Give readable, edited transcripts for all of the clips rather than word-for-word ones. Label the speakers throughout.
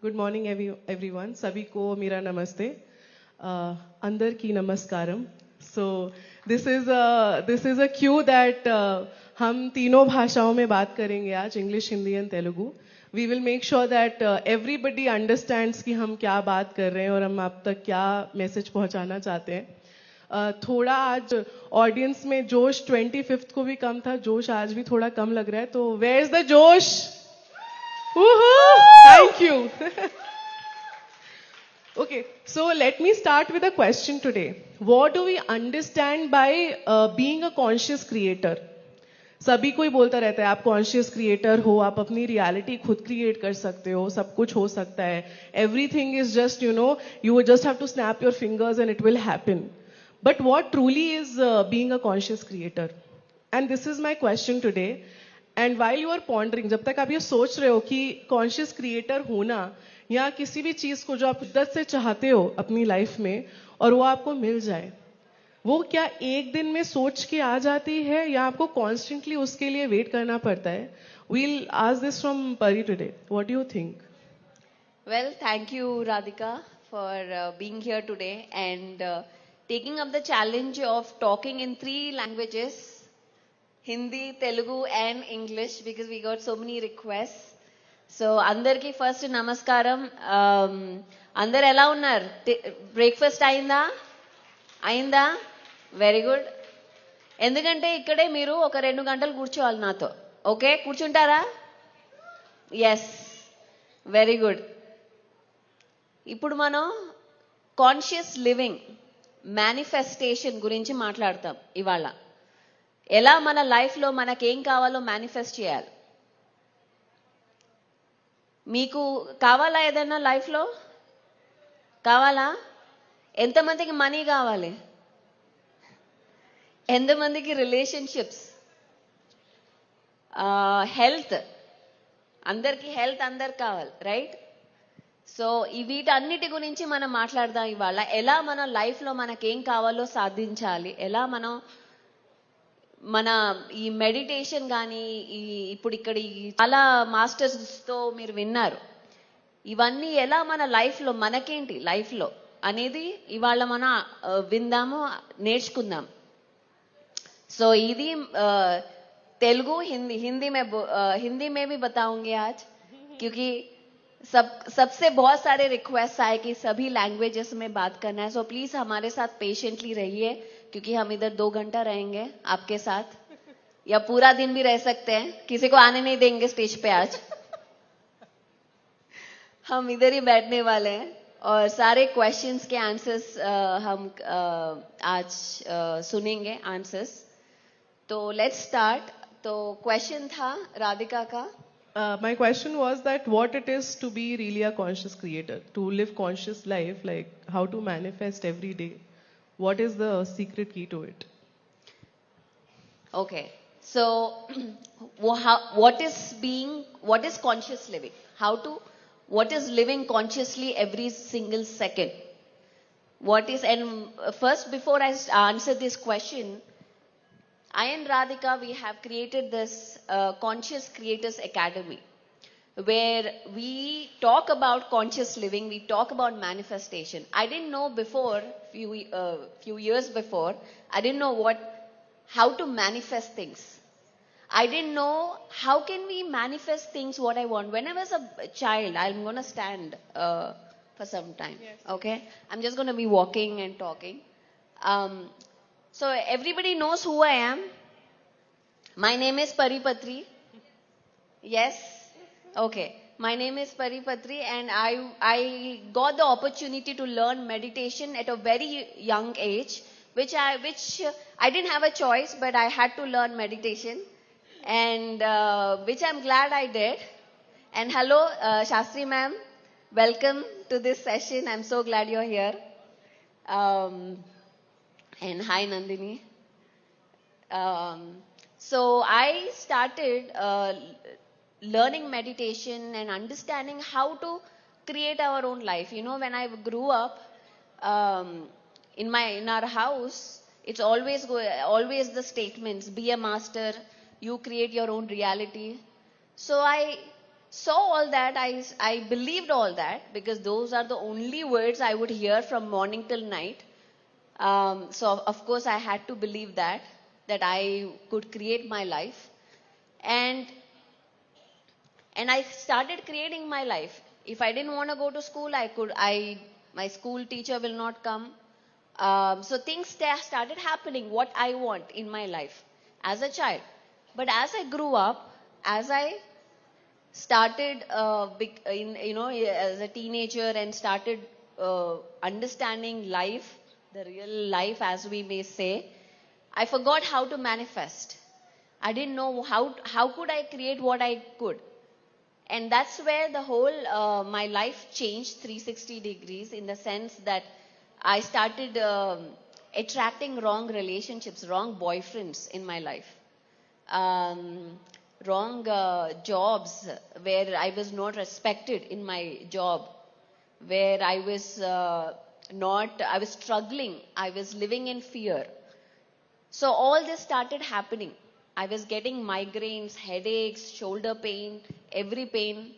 Speaker 1: Good morning, everyone. सभी को मेरा नमस्ते. अंदर की नमस्कारम. So this is a cue that हम तीनों भाषाओं में बात करेंगे आज, English, Hindi and Telugu. We will make sure that everybody understands कि हम क्या बात कर रहे हैं और हम आप तक क्या मैसेज पहुंचाना चाहते हैं. थोड़ा आज ऑडियंस में जोश 25th को भी कम था, जोश आज भी थोड़ा कम लग रहा है. तो where is the जोश? Thank you. Okay, so let me start with a question today. What do we understand by being a conscious creator? सभी कोई बोलता रहता है आप कॉन्शियस क्रिएटर हो, आप अपनी रियलिटी खुद क्रिएट कर सकते हो, सब कुछ हो सकता है. Everything is just you just have to snap your fingers and it will happen. But what truly is being a conscious creator? And this is my question today. And while you are pondering, जब तक आप ये सोच रहे हो कि conscious creator होना या किसी भी चीज को जो आप शिद्दत से चाहते हो अपनी लाइफ में और वो आपको मिल जाए, वो क्या एक दिन में सोच के आ जाती है या आपको कॉन्स्टेंटली उसके लिए वेट करना पड़ता है? वील आस्क दिस फ्रॉम परी today. What do you think?
Speaker 2: Well, thank you, Radhika, for being here today and taking up the challenge of talking in 3 languages. Hindi, Telugu and English because we got so many requests. So అందరికి first నమస్కారం. అందరు ఎలా ఉన్నారు? Breakfast అయిందా? Very good. ఎందుకంటే ఇక్కడే మీరు ఒక 2 గంటలు కూర్చోవాలి నాతో. ఓకే, కూర్చుంటారా? Yes, very good. ఇప్పుడు మనం కాన్షియస్ లివింగ్ మేనిఫెస్టేషన్ గురించి మాట్లాడతాం ఇవాళ. ఎలా మన లైఫ్లో మనకేం కావాలో మేనిఫెస్ట్ చేయాలి. మీకు కావాలా ఏదైనా లైఫ్లో? కావాలా? ఎంతమందికి మనీ కావాలి? ఎంతమందికి రిలేషన్షిప్స్, హెల్త్? అందరికీ హెల్త్ అందరికి కావాలి, రైట్? సో వీటన్నిటి గురించి మనం మాట్లాడదాం ఇవాళ. ఎలా మన లైఫ్లో మనకేం కావాలో సాధించాలి, ఎలా మనం మన ఈ మెడిటేషన్ కానీ ఇప్పుడు ఇక్కడ చాలా మాస్టర్స్తో మీరు విన్నారు, ఇవన్నీ ఎలా మన లైఫ్లో మనకేంటి లైఫ్లో అనేది ఇవాళ మనం విందాము, నేర్చుకుందాం. సో ఇది तेलुगु हिंदी में भी बताऊंगी आज, क्योंकि सबसे बहुत सारे रिक्वेस्ट आए कि सभी लैंग्वेजेस में बात करना है. सो प्लीज हमारे साथ पेशेंटली रहिए, क्योंकि हम इधर 2 घंटा रहेंगे आपके साथ, या पूरा दिन भी रह सकते हैं. किसी को आने नहीं देंगे स्टेज पे आज. हम इधर ही बैठने वाले हैं और सारे क्वेश्चंस के आंसर्स हम आज सुनेंगे आंसर्स. तो लेट्स स्टार्ट. तो क्वेश्चन था राधिका का.
Speaker 1: My question was that what it is to be really a conscious creator, to live conscious life, like how to manifest every day. What is the secret key to it?
Speaker 2: Okay, so what is conscious living? What is living consciously every single second? And first, before I answer this question, I and Radhika, we have created this Conscious Creators Academy, where we talk about conscious living, we talk about manifestation. I didn't know before, few years before, I didn't know how to manifest things. I didn't know how can we manifest things what I want. When I was a child, I'm going to stand for some time. Yes. Okay? I'm just going to be walking and talking. So everybody knows who I am. My name is Pari Patri. Yes? Okay. My name is Pari Patri, and I got the opportunity to learn meditation at a very young age, which I didn't have a choice, but I had to learn meditation, and which I'm glad I did. And hello, Shastri ma'am, welcome to this session. I'm so glad you're here. And hi Nandini. So I started learning meditation and understanding how to create our own life. You know, when I grew up, in our house, it's always the statements: be a master, you create your own reality. So I saw all that, I believed all that because those are the only words I would hear from morning till night. So of course I had to believe that I could create my life, and I started creating my life. If I didn't want to go to school, my school teacher will not come. So things started happening what I want in my life as a child. But as I grew up, as I started as a teenager and started understanding life, the real life as we may say, I forgot how to manifest. I didn't know how could I create what I could. And that's where the whole my life changed 360 degrees, in the sense that I started attracting wrong relationships, wrong boyfriends in my life, wrong jobs where I was not respected in my job, where I was I was struggling, I was living in fear. So all this started happening. I was getting migraines, headaches, shoulder pain, every pain.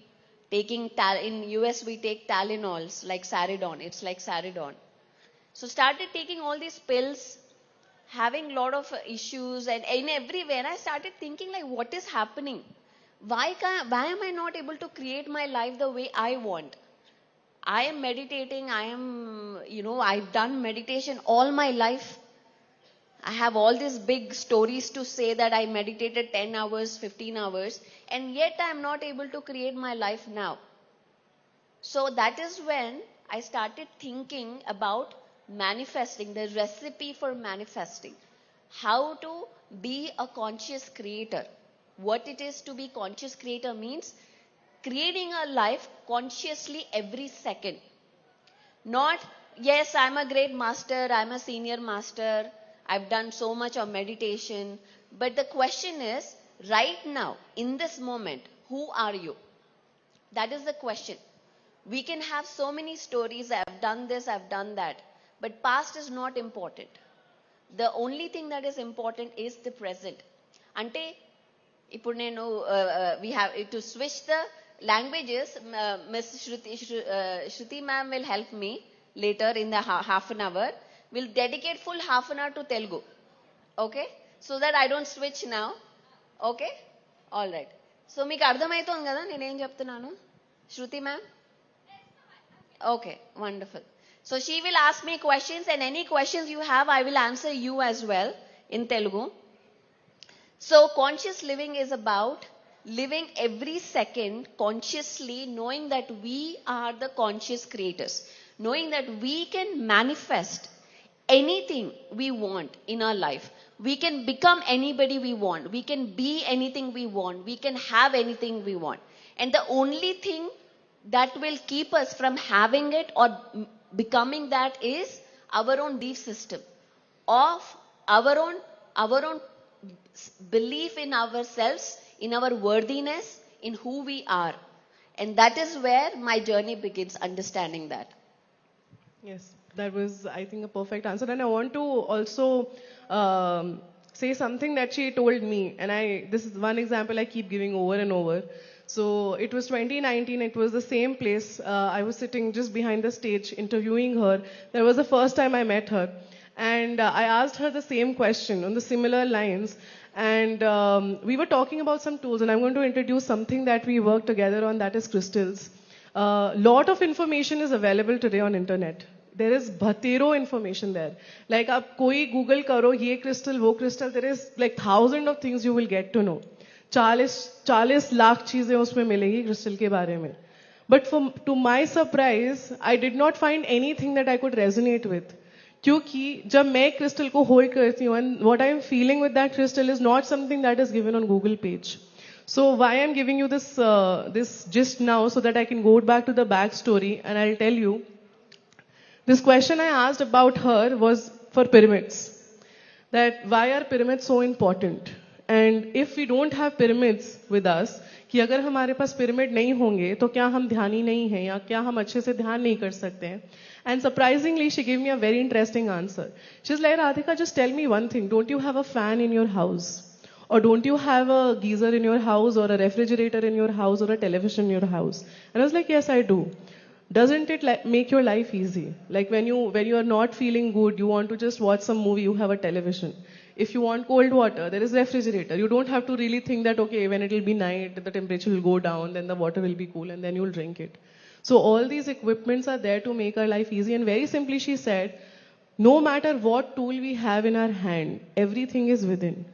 Speaker 2: Taking in US we take Tylenols like Saridon. It's like Saridon. So started taking all these pills, having a lot of issues, and in everywhere I started thinking like, what is happening? Why am I not able to create my life the way I want? I am meditating. I've done meditation all my life. I have all these big stories to say that I meditated 10 hours, 15 hours, and yet I am not able to create my life now. So that is when I started thinking about manifesting, the recipe for manifesting. How to be a conscious creator. What it is to be conscious creator means creating a life consciously every second. Not, yes, I'm a great master, I'm a senior master, I've done so much of meditation. But the question is, right now, in this moment, who are you? That is the question. We can have so many stories, I've done this, I've done that. But past is not important. The only thing that is important is the present. Ante, we have to switch the languages. Ms. Shruti ma'am will help me later in the half an hour. We'll dedicate full half an hour to Telugu. Okay? So that I don't switch now. Okay? Alright. So మీకు అర్థమవుతోంది కదా నేనేం చెప్తున్నాను? Shruti ma'am? Okay, wonderful. So she will ask me questions, and any questions you have, I will answer you as well in Telugu. So conscious living is about living every second consciously, knowing that we are the conscious creators, knowing that we can manifest anything we want in our life. We can become anybody we want. We can be anything we want. We can have anything we want. And the only thing that will keep us from having it or becoming that is our own belief system, of our own belief in ourselves, in our worthiness, in who we are. And that is where my journey begins, understanding that.
Speaker 1: Yes, that was, I think, a perfect answer. And I want to also say something that she told me. And this is one example I keep giving over and over. So it was 2019. It was the same place. I was sitting just behind the stage interviewing her. That was the first time I met her. And I asked her the same question on the similar lines. And we were talking about some tools. And I'm going to introduce something that we work together on, that is crystals. Lot of information is available today on internet. There is bhatero information there. Like आप कोई Google करो ये crystal वो crystal, there is like thousands of things you will get to know. 40 lakh चीजें उसमें मिलेगी crystal के बारे में. But to my surprise, I did not find anything that I could resonate with. क्योंकि जब मैं crystal को hold करती हूँ, and what I am feeling with that crystal is not something that is given on Google page. So why I'm giving you this gist now, so that I can go back to the backstory, and I'll tell you. This question I asked about her was for pyramids. That why are pyramids so important? And if we don't have pyramids with us, कि अगर हमारे पास pyramid नहीं होंगे तो क्या हम ध्यानी नहीं हैं, या क्या हम अच्छे से ध्यान नहीं कर सकते हैं? And surprisingly, she gave me a very interesting answer. She's like, Radhika, just tell me one thing. Don't you have a fan in your house? Or don't you have a geyser in your house or a refrigerator in your house or a television in your house? And I was like, yes, I do. Doesn't it make your life easy? Like when you are not feeling good, you want to just watch some movie, you have a television. If you want cold water, there is refrigerator. You don't have to really think that, okay, when it will be night, the temperature will go down, then the water will be cool, and then you'll drink it. So all these equipments are there to make our life easy. And very simply, she said, no matter what tool we have in our hand, everything is within.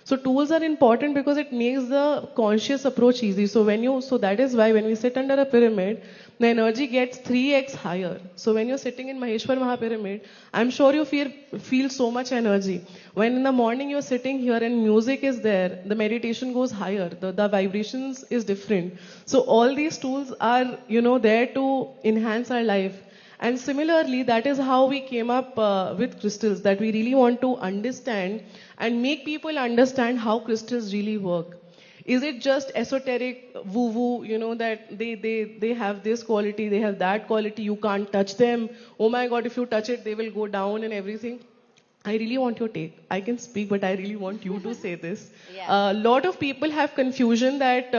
Speaker 1: So tools are important because it makes the conscious approach easy. So that is why when we sit under a pyramid, the energy gets 3x higher. So when you're sitting in Maheshwar Mahapyramid, I'm sure you feel so much energy. When in the morning you're sitting here and music is there, the meditation goes higher. The vibrations is different. So all these tools are, there to enhance our life. And similarly, that is how we came up with crystals, that we really want to understand and make people understand how crystals really work. Is it just esoteric woo-woo, that they have this quality, they have that quality, you can't touch them. Oh my God, if you touch it, they will go down and everything. I really want your take. I can speak, but I really want you to say this.
Speaker 2: Yeah.
Speaker 1: A lot of people have confusion that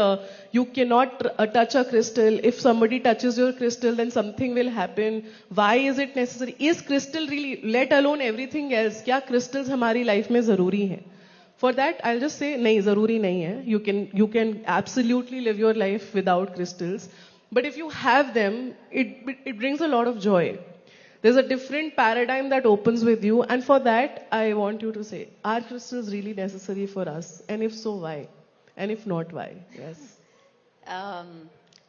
Speaker 1: you cannot touch a crystal. If somebody touches your crystal, then something will happen. Why is it necessary? Is crystal really, let alone everything else, क्या crystals हमारी life में ज़रूरी हैं? For that, I'll just say, नहीं, ज़रूरी नहीं है. You can absolutely live your life without crystals. But if you have them, it brings a lot of joy. There's a different paradigm that opens with you. And for that, I want you to say, are crystals really necessary for us? And if so, why? And if not, why? Yes.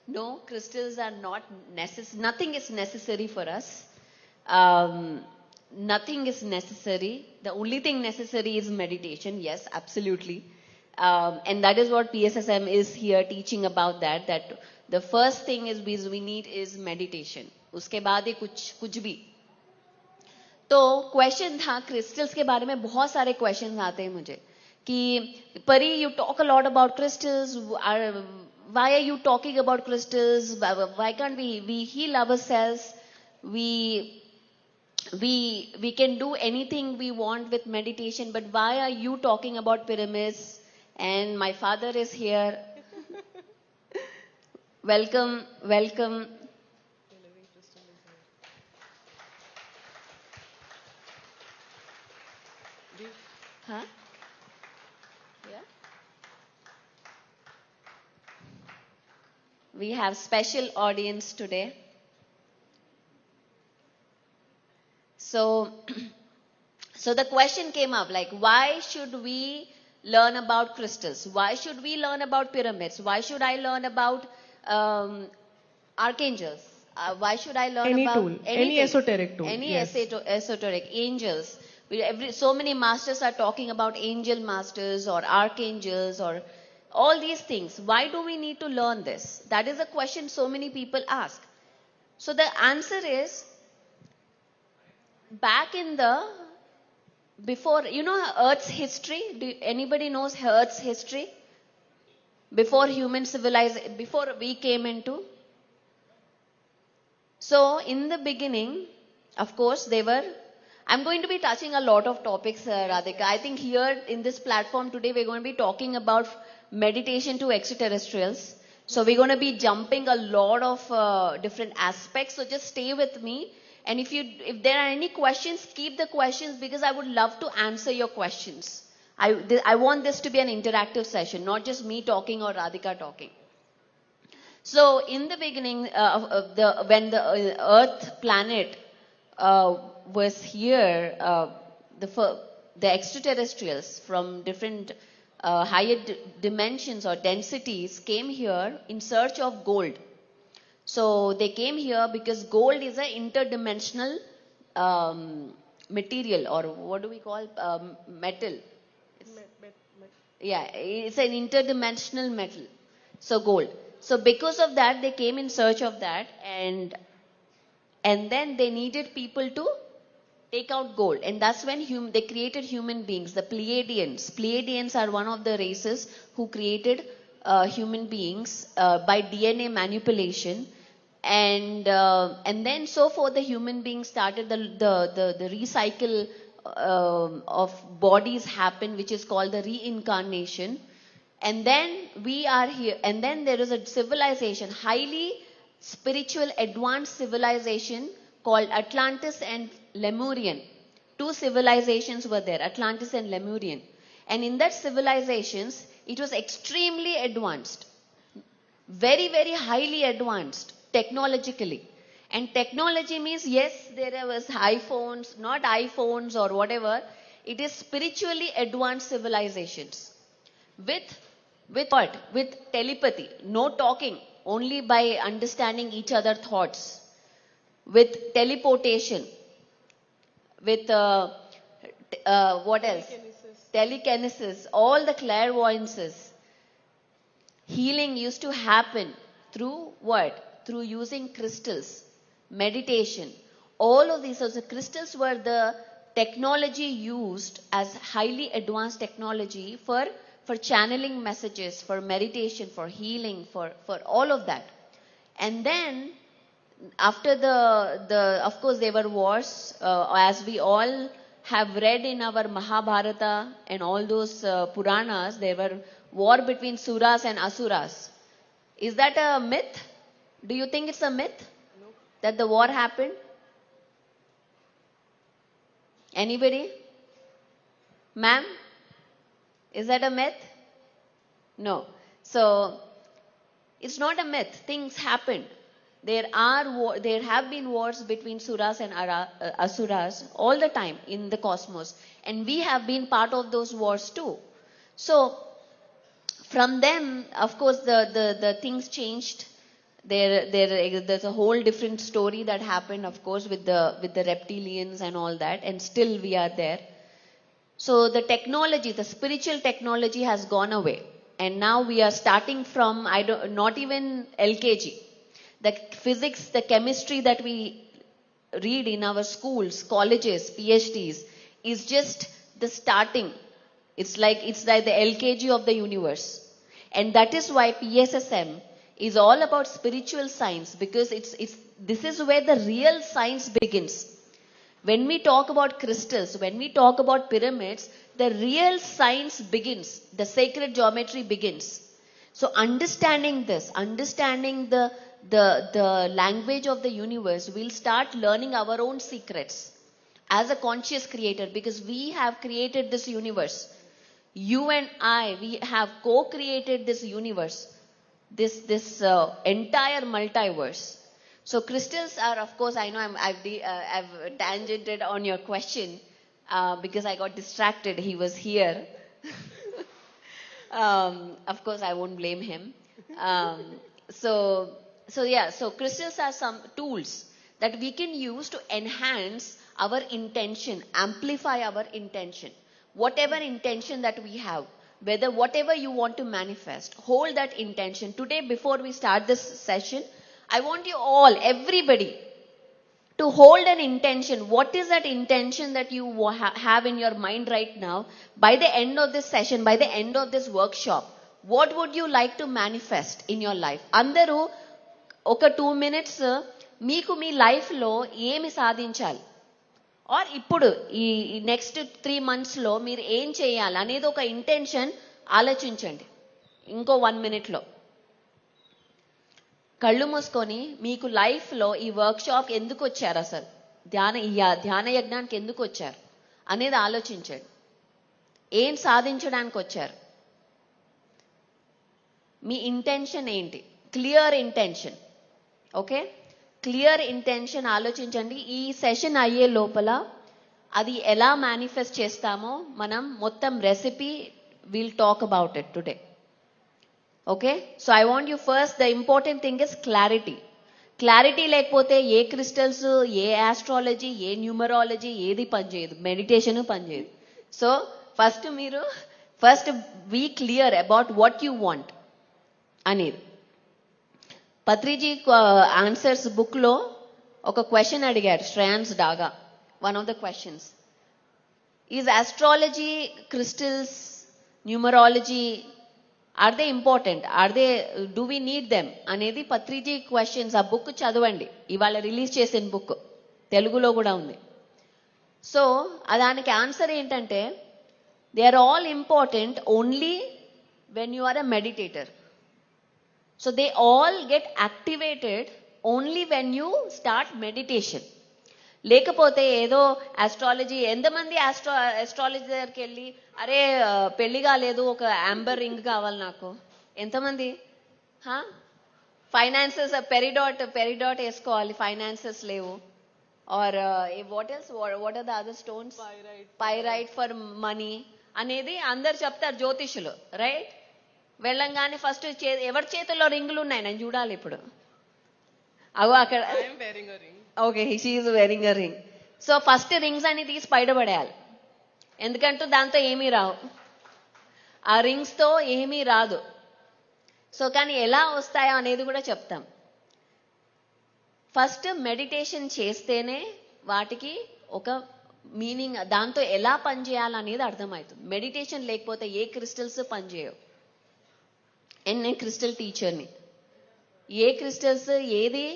Speaker 2: No, crystals are not necessary. Nothing is necessary for us. Nothing is necessary. The only thing necessary is meditation. Yes, absolutely. And that is what PSSM is here teaching about that the first thing is we need is meditation. उसके बाद ही कुछ भी. तो question था crystals के बारे में, बहुत सारे क्वेश्चन आते हैं मुझे कि परी you talk a lot about crystals, why are you talking about crystals, why can't we heal ourselves, we can do anything we want with meditation, but why are you talking about pyramids? And my father is here. Welcome. Huh? Yeah. We have special audience today. So the question came up, like, why should we learn about crystals? Why should we learn about pyramids? Why should I learn about archangels? Why should I learn
Speaker 1: Any
Speaker 2: about
Speaker 1: tool,
Speaker 2: anything?
Speaker 1: any esoteric tool.
Speaker 2: Any
Speaker 1: Yes.
Speaker 2: esoteric, angels. So many masters are talking about angel masters or archangels or all these things. Why do we need to learn this? That is a question so many people ask. So the answer is, back in before, Earth's history. Anybody knows Earth's history? Before human civilization, before we came into. So in the beginning, of course, I'm going to be touching a lot of topics, Radhika. I think here in this platform today, we're going to be talking about meditation to extraterrestrials. So we're going to be jumping a lot of different aspects. So just stay with me. And if there are any questions, keep the questions, because I would love to answer your questions. I want this to be an interactive session, not just me talking or Radhika talking. So in the beginning, when the Earth planet was here, the extraterrestrials from different higher dimensions or densities came here in search of gold. So they came here because gold is an interdimensional material, or what do we call metal? Yeah, it's an interdimensional metal. So gold. So because of that, they came in search of that, and then they needed people to take out gold, and that's when they created human beings, the Pleiadians. Pleiadians are one of the races who created human beings by DNA manipulation. And then so forth, the human beings started the recycle of bodies happen, which is called the reincarnation. And then we are here, and then there is a civilization, highly spiritual, advanced civilization called Atlantis and Lemurian. Two civilizations were there, Atlantis and Lemurian. And in that civilizations, it was extremely advanced, very, very highly advanced technologically. And technology means, yes, there was iPhones, not iPhones or whatever. It is spiritually advanced civilizations. With what? With telepathy, no talking, only by understanding each other's thoughts. With teleportation, with what else? Telekinesis, all the clairvoyances. Healing used to happen through what? Through using crystals, meditation. All of these, so the crystals were the technology used as highly advanced technology for channeling messages, for meditation, for healing, for all of that. And then after of course there were wars, as we all have read in our Mahabharata and all those Puranas, there were war between Suras and Asuras. Is that a myth? Do you think it's a myth? No. That the war happened? Anybody? Ma'am? Is that a myth? No. So, it's not a myth. Things happened. There have been wars between Suras and Asuras all the time in the cosmos. And we have been part of those wars too. So, from them, of course, the things changed. There's a whole different story that happened, of course, with the reptilians and all that. And still we are there. So the technology, the spiritual technology has gone away. And now we are starting from, not even LKG. The physics, the chemistry that we read in our schools, colleges, PhDs, is just the starting. It's like the LKG of the universe. And that is why PSSM is all about spiritual science, because this is where the real science begins. When we talk about crystals, when we talk about pyramids, the real science begins. The sacred geometry begins. So understanding this, understanding the language of the universe, we'll start learning our own secrets as a conscious creator, because we have created this universe. You and I, we have co-created this universe, this entire multiverse. So crystals are, of course, I know I've tangented on your question because I got distracted. He was here. Of course, I won't blame him. So crystals are some tools that we can use to enhance our intention, amplify our intention. Whatever intention that we have, whatever you want to manifest, hold that intention. Today, before we start this session, I want you all, everybody, to hold an intention. What is that intention that you have in your mind right now? By the end of this session, by the end of this workshop, what would you like to manifest in your life? Andaru oka 2 minutes meeku mee life lo emi sadinchali, or ippudu ee next 3 months lo meer em cheyali anedi oka intention ఆలోచించండి. ఇంకో 1 minute లో కళ్ళు మూసుకొని మీకు లైఫ్లో ఈ workshop ఎందుకు వచ్చారు, అసలు ధ్యాన యజ్ఞానికి ఎందుకు వచ్చారు అనేది ఆలోచించండి. ఏం సాధించడానికి వచ్చారు? మీ ఇంటెన్షన్ ఏంటి? Clear intention. Okay, clear intention ఆలోచించండి. ఈ సెషన్ అయ్యే లోపల అది ఎలా మేనిఫెస్ట్ చేస్తామో మనం మొత్తం recipe will talk about it today. Okay, so I want you first, the important thing is clarity. Clarity లేకపోతే ఏ క్రిస్టల్స్, ఏ ఆస్ట్రాలజీ, ఏ న్యూమరాలజీ ఏది పనిచేయదు, మెడిటేషన్ పనిచేయదు. So first be clear about what you want అనేది. పత్రిజీ ఆన్సర్స్ బుక్లో ఒక క్వశ్చన్ అడిగారు Shreyans Daga. One of the questions is astrology, crystals, numerology, are they important, do we need them అనేది పత్రిజీ క్వశ్చన్స్. ఆ బుక్ చదవండి, ఇవాళ రిలీజ్ చేసిన బుక్, తెలుగులో కూడా ఉంది. సో దానికి ఆన్సర్ ఏంటంటే they are all important only when you are a meditator. So they all get activated only when you start meditation. లేకపోతే ఏదో ఆస్ట్రాలజీ, ఎంతమంది ఆస్ట్రాలజీ దగ్గరికి వెళ్ళి అరే పెళ్లి కాలేదు ఒక యాంబర్ రింగ్ కావాలి నాకు, ఎంతమంది? ఫైనాన్సెస్ పెరిడాట్ వేసుకోవాలి, ఫైనాన్సెస్ లేవు. Or what else, what are the other stones? Pyrite for money అనేది అందరు చెప్తారు జ్యోతిషులు, రైట్? వెళ్ళంగానే ఫస్ట్ ఎవరి చేతుల్లో రింగులు ఉన్నాయి నేను చూడాలి ఇప్పుడు. అగో అక్కడ okay, she is వెరింగ్ a ring. So first rings అన్ని తీసి బయటపడేయాలి, ఎందుకంటే దాంతో ఏమీ రావు, ఆ రింగ్స్తో ఏమీ రాదు. సో కానీ ఎలా వస్తాయో అనేది కూడా చెప్తాం. ఫస్ట్ మెడిటేషన్ చేస్తేనే వాటికి ఒక మీనింగ్, దాంతో ఎలా పనిచేయాలనేది అర్థమవుతుంది. మెడిటేషన్ లేకపోతే ఏ క్రిస్టల్స్ పనిచేయవు. అండ్ నేను క్రిస్టల్ టీచర్ని. ఏ క్రిస్టల్స్, ఏది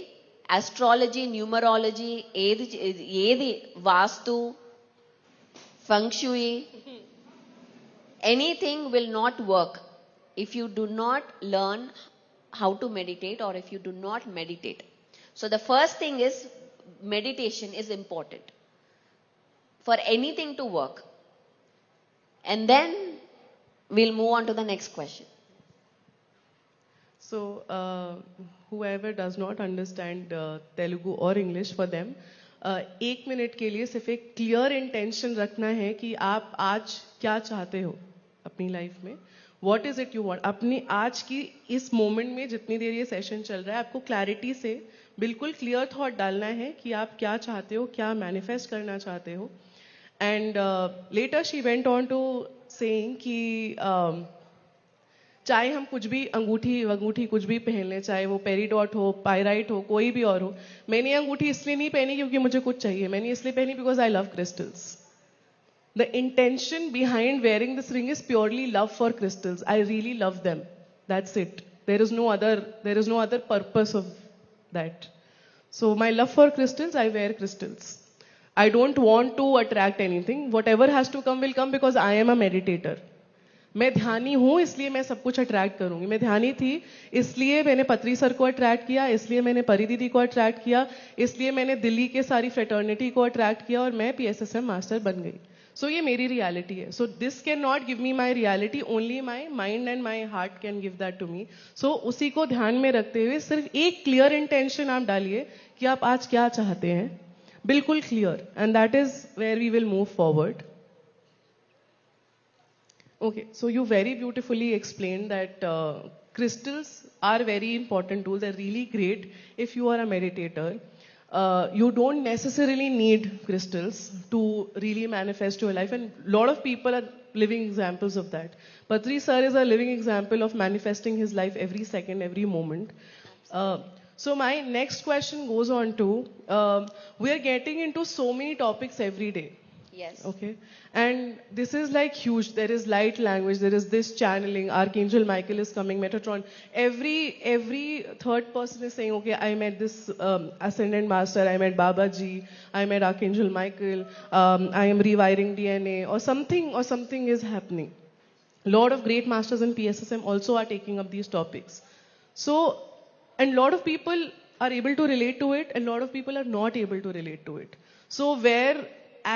Speaker 2: ఆస్ట్రాలజీ, న్యూమరాలజీ, ఏది vastu, feng shui, anything will not work if you do not learn how to meditate or if you do not meditate. So the first thing is meditation is important for anything to work. And then we'll move on to the next question.
Speaker 1: So whoever does not understand Telugu or English, for them 1 minute के लिए सिर्फ एक clear intention रखना है कि आप आज क्या चाहते हो अपनी लाइफ में. What is it you want? अपनी आज की इस मोमेंट में जितनी देर ये सेशन चल रहा है, आपको क्लैरिटी से बिल्कुल क्लियर थॉट डालना है कि आप क्या चाहते हो, क्या मैनिफेस्ट करना चाहते हो. And later she went on to saying कि चाहे हम कुछ भी अंगूठी कुछ भी पहन लें, चाहे वो पेरीडॉट हो, पायराइट हो, कोई भी और हो. मैंने अंगूठी इसलिए नहीं पहनी क्योंकि मुझे कुछ चाहिए, मैंने इसलिए पहनी because I love crystals. The intention behind wearing this ring is purely love for crystals. I really love them. That's it. There is no other purpose of that. So my love for crystals, I wear crystals. I don't want to attract anything. Whatever has to come will come because I am a meditator. मैं ध्यानी हूं इसलिए मैं सब कुछ attract करूंगी. मैं ध्यानी थी इसलिए मैंने पत्री सर को अट्रैक्ट किया, इसलिए मैंने परी दीदी को अट्रैक्ट किया, इसलिए मैंने दिल्ली के सारी फ्रेटर्निटी को अट्रैक्ट किया और मैं PSSM मास्टर बन गई. सो ये मेरी रियलिटी है. So this can not give me my reality, only my mind and my heart can give that to me. So उसी को ध्यान में रखते हुए सिर्फ एक क्लियर इंटेंशन आप डालिए कि आप आज क्या चाहते हैं, बिल्कुल clear, and that is where we will move forward. Okay, so you very beautifully explained that crystals are very important tools. They're really great if you are a meditator. You don't necessarily need crystals to really manifest your life, and a lot of people are living examples of that. Patri sir is a living example of manifesting his life every second, every moment. So my next question goes on to, we are getting into so many topics every day.
Speaker 2: Yes.
Speaker 1: Okay. And this is like huge. There is light language. There is this channeling. Archangel Michael is coming. Metatron. Every third person is saying, okay, I met this ascendant master. I met Baba Ji. I met Archangel Michael. I am rewiring DNA, or something is happening. A lot of great masters in PSSM also are taking up these topics. So, and a lot of people are able to relate to it, and a lot of people are not able to relate to it. So where,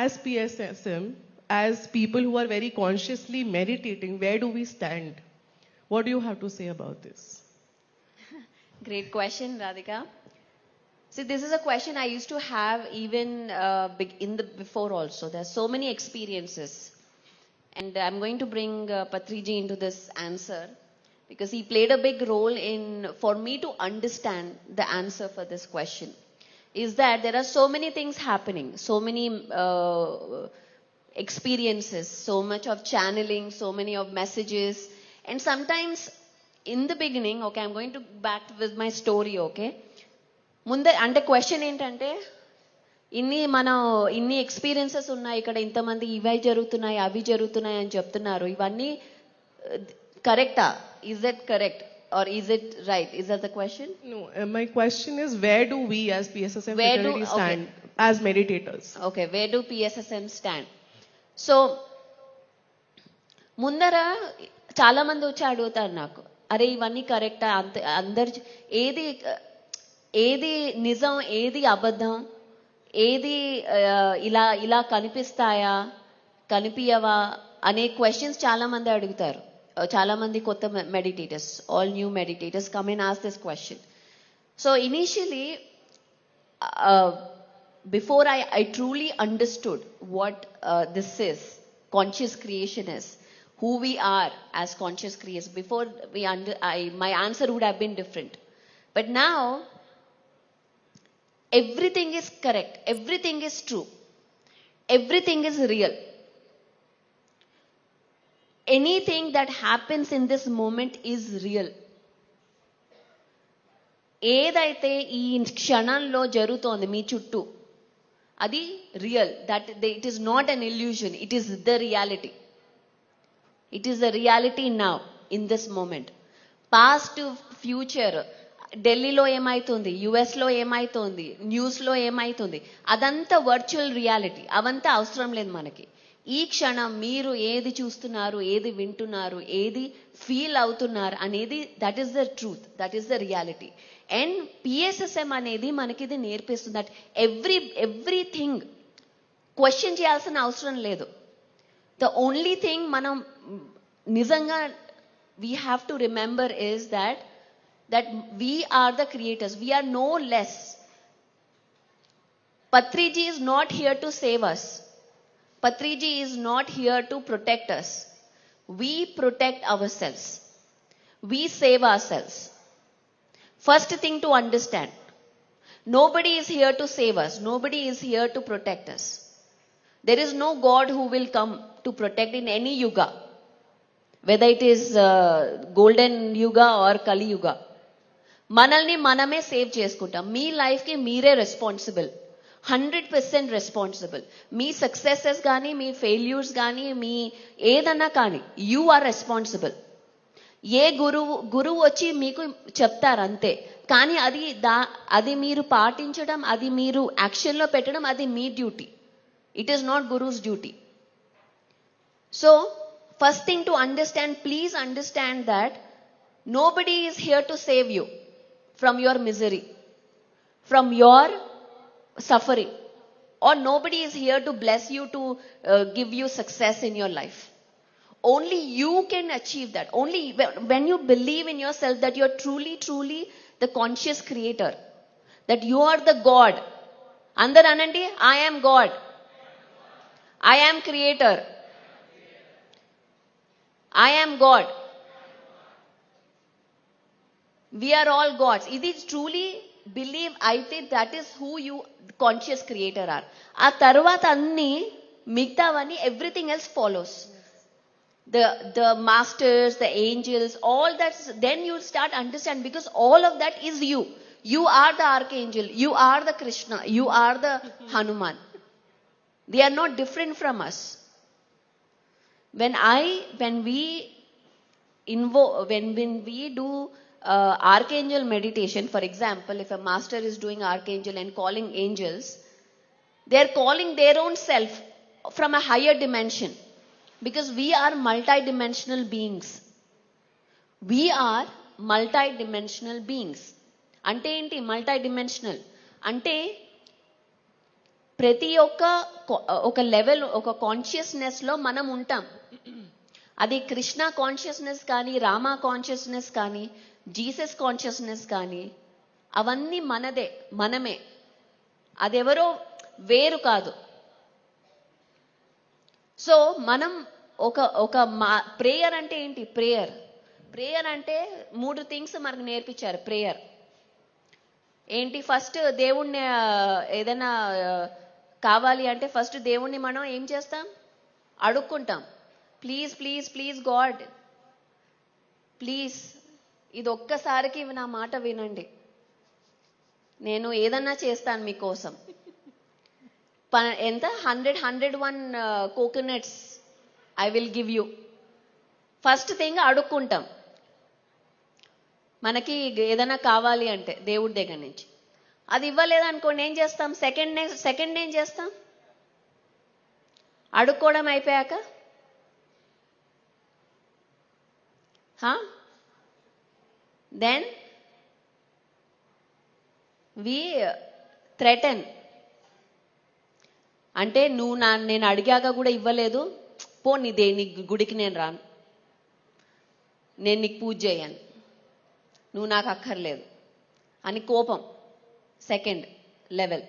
Speaker 1: as PSSM, as people who are very consciously meditating, where do we stand? What do you have to say about this?
Speaker 2: Great question, Radhika. See, this is a question I used to have even before also. There are so many experiences. And I'm going to bring Patriji into this answer because he played a big role for me to understand the answer for this question. Is that there are so many things happening, so many experiences, so much of channeling, so many of messages. And sometimes in the beginning, okay, I'm going to back with my story, okay? ముందే అంటే question ఏంటంటే ఇన్ని experiences ఉన్నాయి ఇక్కడ, ఇంతమంది ఇవి జరుగుతున్నాయి అవి జరుగుతున్నాయి అని చెప్తున్నారు, ఇవన్నీ కరెక్టా? Is that correct or is it right? Is that the question?
Speaker 1: No, my question is, where do we as PSSM fraternity stand? as meditators?
Speaker 2: Okay, where do PSSM stand? So, ముందర చాలా మంది వచ్చి అడుగుతారు నాకు, అరే ఇవన్నీ కరెక్టా, అంత అందరు ఏది ఏది నిజం, ఏది అబద్ధం, ఏది ఇలా ఇలా కనిపిస్తాయా, కనిపించవా అనే క్వశ్చన్స్ చాలా మంది అడుగుతారు. చాలా మంది కొత్త meditators, all new meditators come and ask this question. So initially before I truly understood what this is, conscious creation is, who we are as conscious creators, before my answer would have been different. But now, everything is correct, everything is true, everything is real. Anything that happens in this moment is real. ఏదైతే ఈ క్షణంలో జరుగుతోంది మీ చుట్టూ, అది real. That it is not an illusion, it is the reality. It is the reality now in this moment. Past, future, ఢిల్లీలో ఏమైతుంది, యుఎస్లో ఏమైతుంది, న్యూస్లో ఏమైతుంది, అదంతా వర్చువల్ రియాలిటీ. అవంతా అవసరం లేదు మనకి. ఈ క్షణం మీరు ఏది చూస్తున్నారు, ఏది వింటున్నారు, ఏది ఫీల్ అవుతున్నారు అనేది, that is the truth, that is the reality. And PSSM అనేది మనకి ఇది నేర్పిస్తుంది దట్ ఎవ్రీథింగ్ క్వశ్చన్ చేయాల్సిన అవసరం లేదు. ద ఓన్లీ థింగ్ మనం నిజంగా we have to remember is that we are the creators, we are no less. Patriji is not here to save us. Patriji is not here to protect us. We protect ourselves. We save ourselves. First thing to understand, nobody is here to save us. Nobody is here to protect us. There is no God who will come to protect in any yuga, whether it is golden yuga or Kali yuga. మనల్ని మనమే save చేసుకుంటాం. మీ లైఫ్కి మీరే responsible, 100% responsible. మీ successes కానీ, మీ failures కానీ, మీ ఏదన్నా కానీ, you are responsible. ఏ గురువు వచ్చి మీకు చెప్తారు అంతే, కానీ అది మీరు పాటించడం, అది మీరు యాక్షన్లో పెట్టడం, అది మీ duty. It is not guru's duty. So first thing to understand, please understand that nobody is here to save you from your misery, from your suffering, or nobody is here to bless you, to give you success in your life. Only you can achieve that. Only when you believe in yourself that you are truly the conscious creator, that you are the God. Andar anandi, I am God, I am creator, I am God, we are all gods. Idi truly believe aithe, that is who you conscious creator are. ఆ తర్వాత అన్ని మిగతావన్నీ everything else follows. The masters, the angels, all that, then you start understand, because all of that is you. You are the archangel, you are the Krishna, you are the Hanuman. They are not different from us. When we do archangel meditation, for example, if a master is doing archangel and calling angels, they are calling their own self from a higher dimension, because we are multidimensional beings. We are multidimensional beings. అంటే ఏంటి multidimensional? అంటే ప్రతి ఒక level, ఒక consciousness లో మనం ఉంటాం. అది కృష్ణ కాన్షియస్నెస్ కానీ, రామ కాన్షియస్నెస్ కానీ, జీసస్ కాన్షియస్నెస్ కానీ, అవన్నీ మనమే. అదెవరో వేరు కాదు. సో మనం ఒక ప్రేయర్ అంటే ఏంటి? ప్రేయర్ అంటే 3 థింగ్స్ మనకు నేర్పించారు. ప్రేయర్ ఏంటి? ఫస్ట్ దేవుణ్ణి ఏదైనా కావాలి అంటే ఫస్ట్ దేవుణ్ణి మనం ఏం చేస్తాం? అడుక్కుంటాం. ప్లీజ్ గాడ్, ప్లీజ్ ఇది ఒక్కసారికి నా మాట వినండి, నేను ఏదన్నా చేస్తాను మీకోసం. ఎంత 101 coconuts I will give you. First thing అడుక్కుంటాం మనకి ఏదైనా కావాలి అంటే దేవుడి దగ్గర నుంచి. అది ఇవ్వలేదనుకోండి ఏం చేస్తాం? సెకండ్ ఏం చేస్తాం? అడుక్కోవడం అయిపోయాక then we threaten. అంటే నేను అడిగాక కూడా ఇవ్వలేదు, పో నీ గుడికి నేను రాను, నేను నీకు పూజ చేయను, నువ్వు నాకు అక్కర్లేదు అని కోపం. Second level.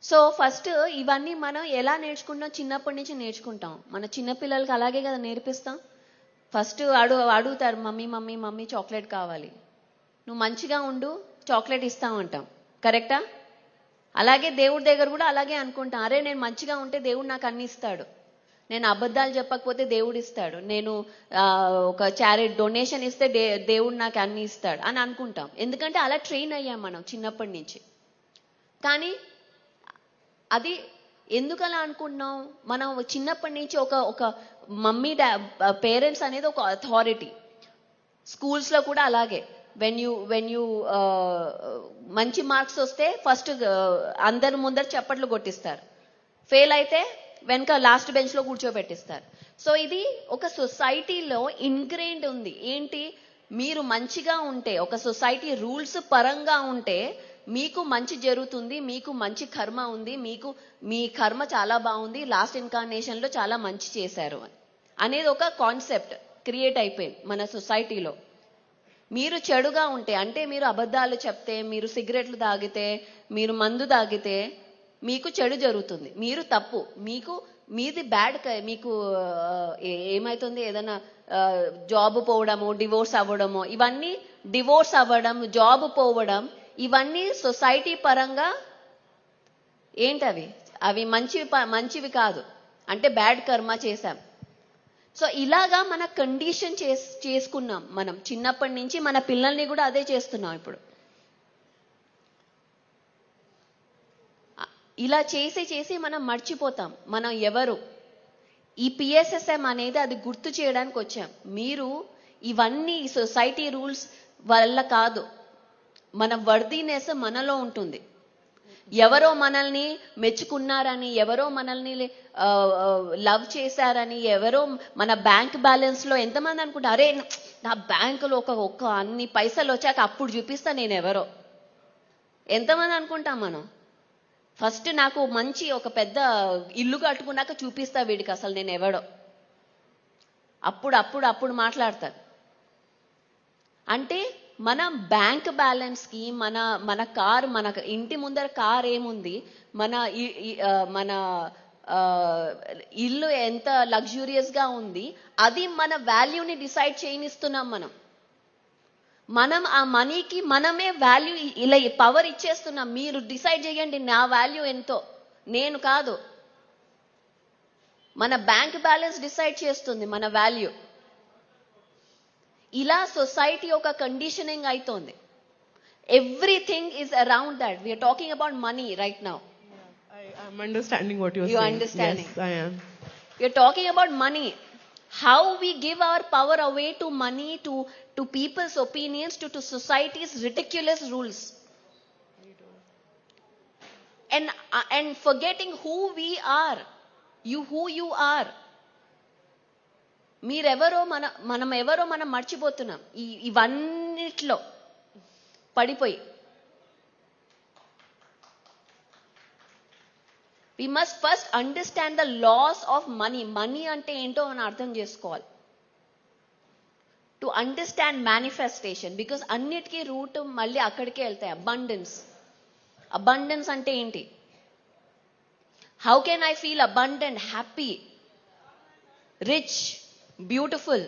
Speaker 2: సో ఫస్ట్ ఇవన్నీ మనం ఎలా నేర్చుకుంటాం? చిన్నప్పటి నుంచి నేర్చుకుంటాం. మన చిన్నపిల్లలకి అలాగే కదా నేర్పిస్తాం. ఫస్ట్ అడుగుతారు, మమ్మీ చాక్లెట్ కావాలి, నువ్వు మంచిగా ఉండు చాక్లెట్ ఇస్తామంటాం. కరెక్టా? అలాగే దేవుడి దగ్గర కూడా అలాగే అనుకుంటాం, అరే నేను మంచిగా ఉంటే దేవుడు నాకు అన్ని ఇస్తాడు, నేను అబద్ధాలు చెప్పకపోతే దేవుడు ఇస్తాడు, నేను ఒక చారిటీ డొనేషన్ ఇస్తే దేవుడు నాకు అన్ని ఇస్తాడు అని అనుకుంటాం. ఎందుకంటే అలా ట్రైన్ అయ్యాం మనం చిన్నప్పటి నుంచి. కానీ అది ఎందుకు అలా అనుకుంటున్నాం? మనం చిన్నప్పటి నుంచి ఒక మమ్మీ పేరెంట్స్ అనేది ఒక అథారిటీ. స్కూల్స్లో కూడా అలాగే వెన్ యూ మంచి మార్క్స్ వస్తే ఫస్ట్ అందరి ముందర చప్పట్లు కొట్టిస్తారు, ఫెయిల్ అయితే వెనక లాస్ట్ బెంచ్లో కూర్చోబెట్టిస్తారు. సో ఇది ఒక సొసైటీలో ఇన్గ్రెయిన్డ్ ఉంది. ఏంటి? మీరు మంచిగా ఉంటే, ఒక సొసైటీ రూల్స్ పరంగా ఉంటే మీకు మంచి జరుగుతుంది, మీకు మంచి కర్మ ఉంది, మీ కర్మ చాలా బాగుంది, లాస్ట్ ఇన్కార్నేషన్లో చాలా మంచి చేశారు అనేది ఒక కాన్సెప్ట్ క్రియేట్ అయిపోయింది మన సొసైటీలో. మీరు చెడుగా ఉంటే, అంటే మీరు అబద్ధాలు చెప్తే, మీరు సిగరెట్లు తాగితే, మీరు మందు తాగితే మీకు చెడు జరుగుతుంది, మీరు తప్పు, మీది బ్యాడ్, మీకు ఏమైతుంది? ఏదైనా జాబ్ పోవడము, డివోర్స్ అవ్వడము, ఇవన్నీ డివోర్స్ అవ్వడం, జాబ్ పోవడం, ఇవన్నీ సొసైటీ పరంగా ఏంటవి? అవి మంచివి కాదు, అంటే బ్యాడ్ కర్మ చేశాం. సో ఇలాగా మన కండిషన్ చేసుకున్నాం మనం చిన్నప్పటి నుంచి. మన పిల్లల్ని కూడా అదే చేస్తున్నాం ఇప్పుడు. ఇలా చేసి మనం మర్చిపోతాం మనం ఎవరు. ఈ పిఎస్ఎస్ఎం అనేది అది గుర్తు చేయడానికి వచ్చాం. మీరు ఇవన్నీ సొసైటీ రూల్స్ వల్ల కాదు, మన వర్దీనెస్ మనలో ఉంటుంది. ఎవరో మనల్ని మెచ్చుకున్నారని, ఎవరో మనల్ని లవ్ చేశారని, ఎవరో మన బ్యాంక్ బ్యాలెన్స్ లో ఎంతమంది అనుకుంటారు, అరే నా బ్యాంకులో ఒక అన్ని పైసలు వచ్చాక అప్పుడు చూపిస్తా నేను ఎవరో. ఎంతమంది అనుకుంటాం మనం? ఫస్ట్ నాకు మంచి ఒక పెద్ద ఇల్లు కట్టుకున్నాక చూపిస్తా వీడికి అసలు నేను ఎవడో. అప్పుడు మాట్లాడతారు. అంటే మన బ్యాంక్ బ్యాలెన్స్ కి, మన కార్, మన ఇంటి ముందర కార్ ఏముంది, మన ఇల్లు ఎంత లగ్జూరియస్ గా ఉంది, అది మన వాల్యూని డిసైడ్ చేయనిస్తున్నాం మనం ఆ మనీకి మనమే వాల్యూ ఇలా పవర్ ఇచ్చేస్తున్నాం. మీరు డిసైడ్ చేయండి నా వాల్యూ ఎంతో, నేను కాదు. మన బ్యాంక్ బ్యాలెన్స్ డిసైడ్ చేస్తుంది మన వాల్యూ. ఇలా సొసైటీ ఒక కండిషనింగ్ అవుతోంది. Everything is around that. We're talking about money right now.
Speaker 1: I'm understanding what you're
Speaker 2: You
Speaker 1: saying.
Speaker 2: understanding?
Speaker 1: Yes, I am.
Speaker 2: We're talking about money. How we give our power away to money, to people's opinions, to society's ridiculous rules. And forgetting who we are. Who you are. మీరెవరో మనం ఎవరో మనం మర్చిపోతున్నాం ఇవన్నిట్లో పడిపోయి. We must first understand the laws of money. Money అంటే ఏంటో మనం అర్థం చేసుకోవాలి. టు అండర్స్టాండ్ మేనిఫెస్టేషన్, బికాస్ అన్నిటికీ రూట్ మళ్ళీ అక్కడికే వెళ్తాయి. అబండెన్స్ అంటే ఏంటి? How can I feel abundant, happy, rich, beautiful?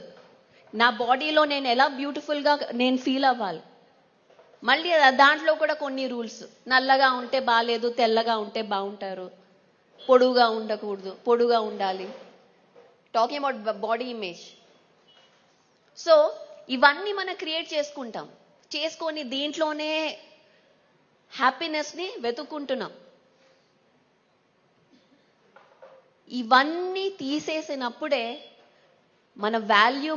Speaker 2: నా బాడీలో నేను ఎలా బ్యూటిఫుల్గా నేను ఫీల్ అవ్వాలి? మళ్ళీ దాంట్లో కూడా కొన్ని రూల్స్. నల్లగా ఉంటే బాగాలేదు, తెల్లగా ఉంటే బాగుంటారు, పొడుగా ఉండకూడదు, పొడుగా ఉండాలి. Talking about body image. So ఇవన్నీ మనం క్రియేట్ చేసుకొని దీంట్లోనే హ్యాపీనెస్ని వెతుక్కుంటున్నాం. ఇవన్నీ తీసేసినప్పుడే మన వాల్యూ,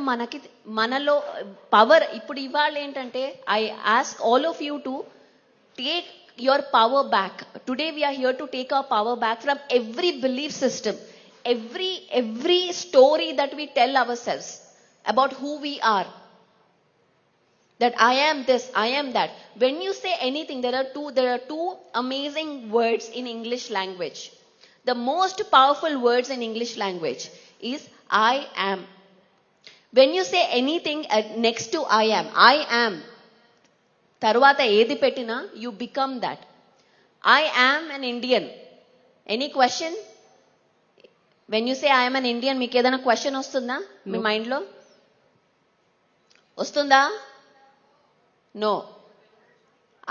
Speaker 2: మనలో పవర్. ఇప్పుడు ఇవాళ ఏంటంటే, I ask all of you to take your power back. Today we are here to take our power back from every belief system, every story that we tell ourselves about who we are. That I am this, I am that. When you say anything, there are two amazing words in English language. The most powerful words in English language is I am. When you say anything next to I am, tarvata edi pettina, you become that. I am an Indian. Any question? When you say I am an Indian, మీకు ఏదైనా question వస్తుందా మీ mind లో? వస్తుందా? No.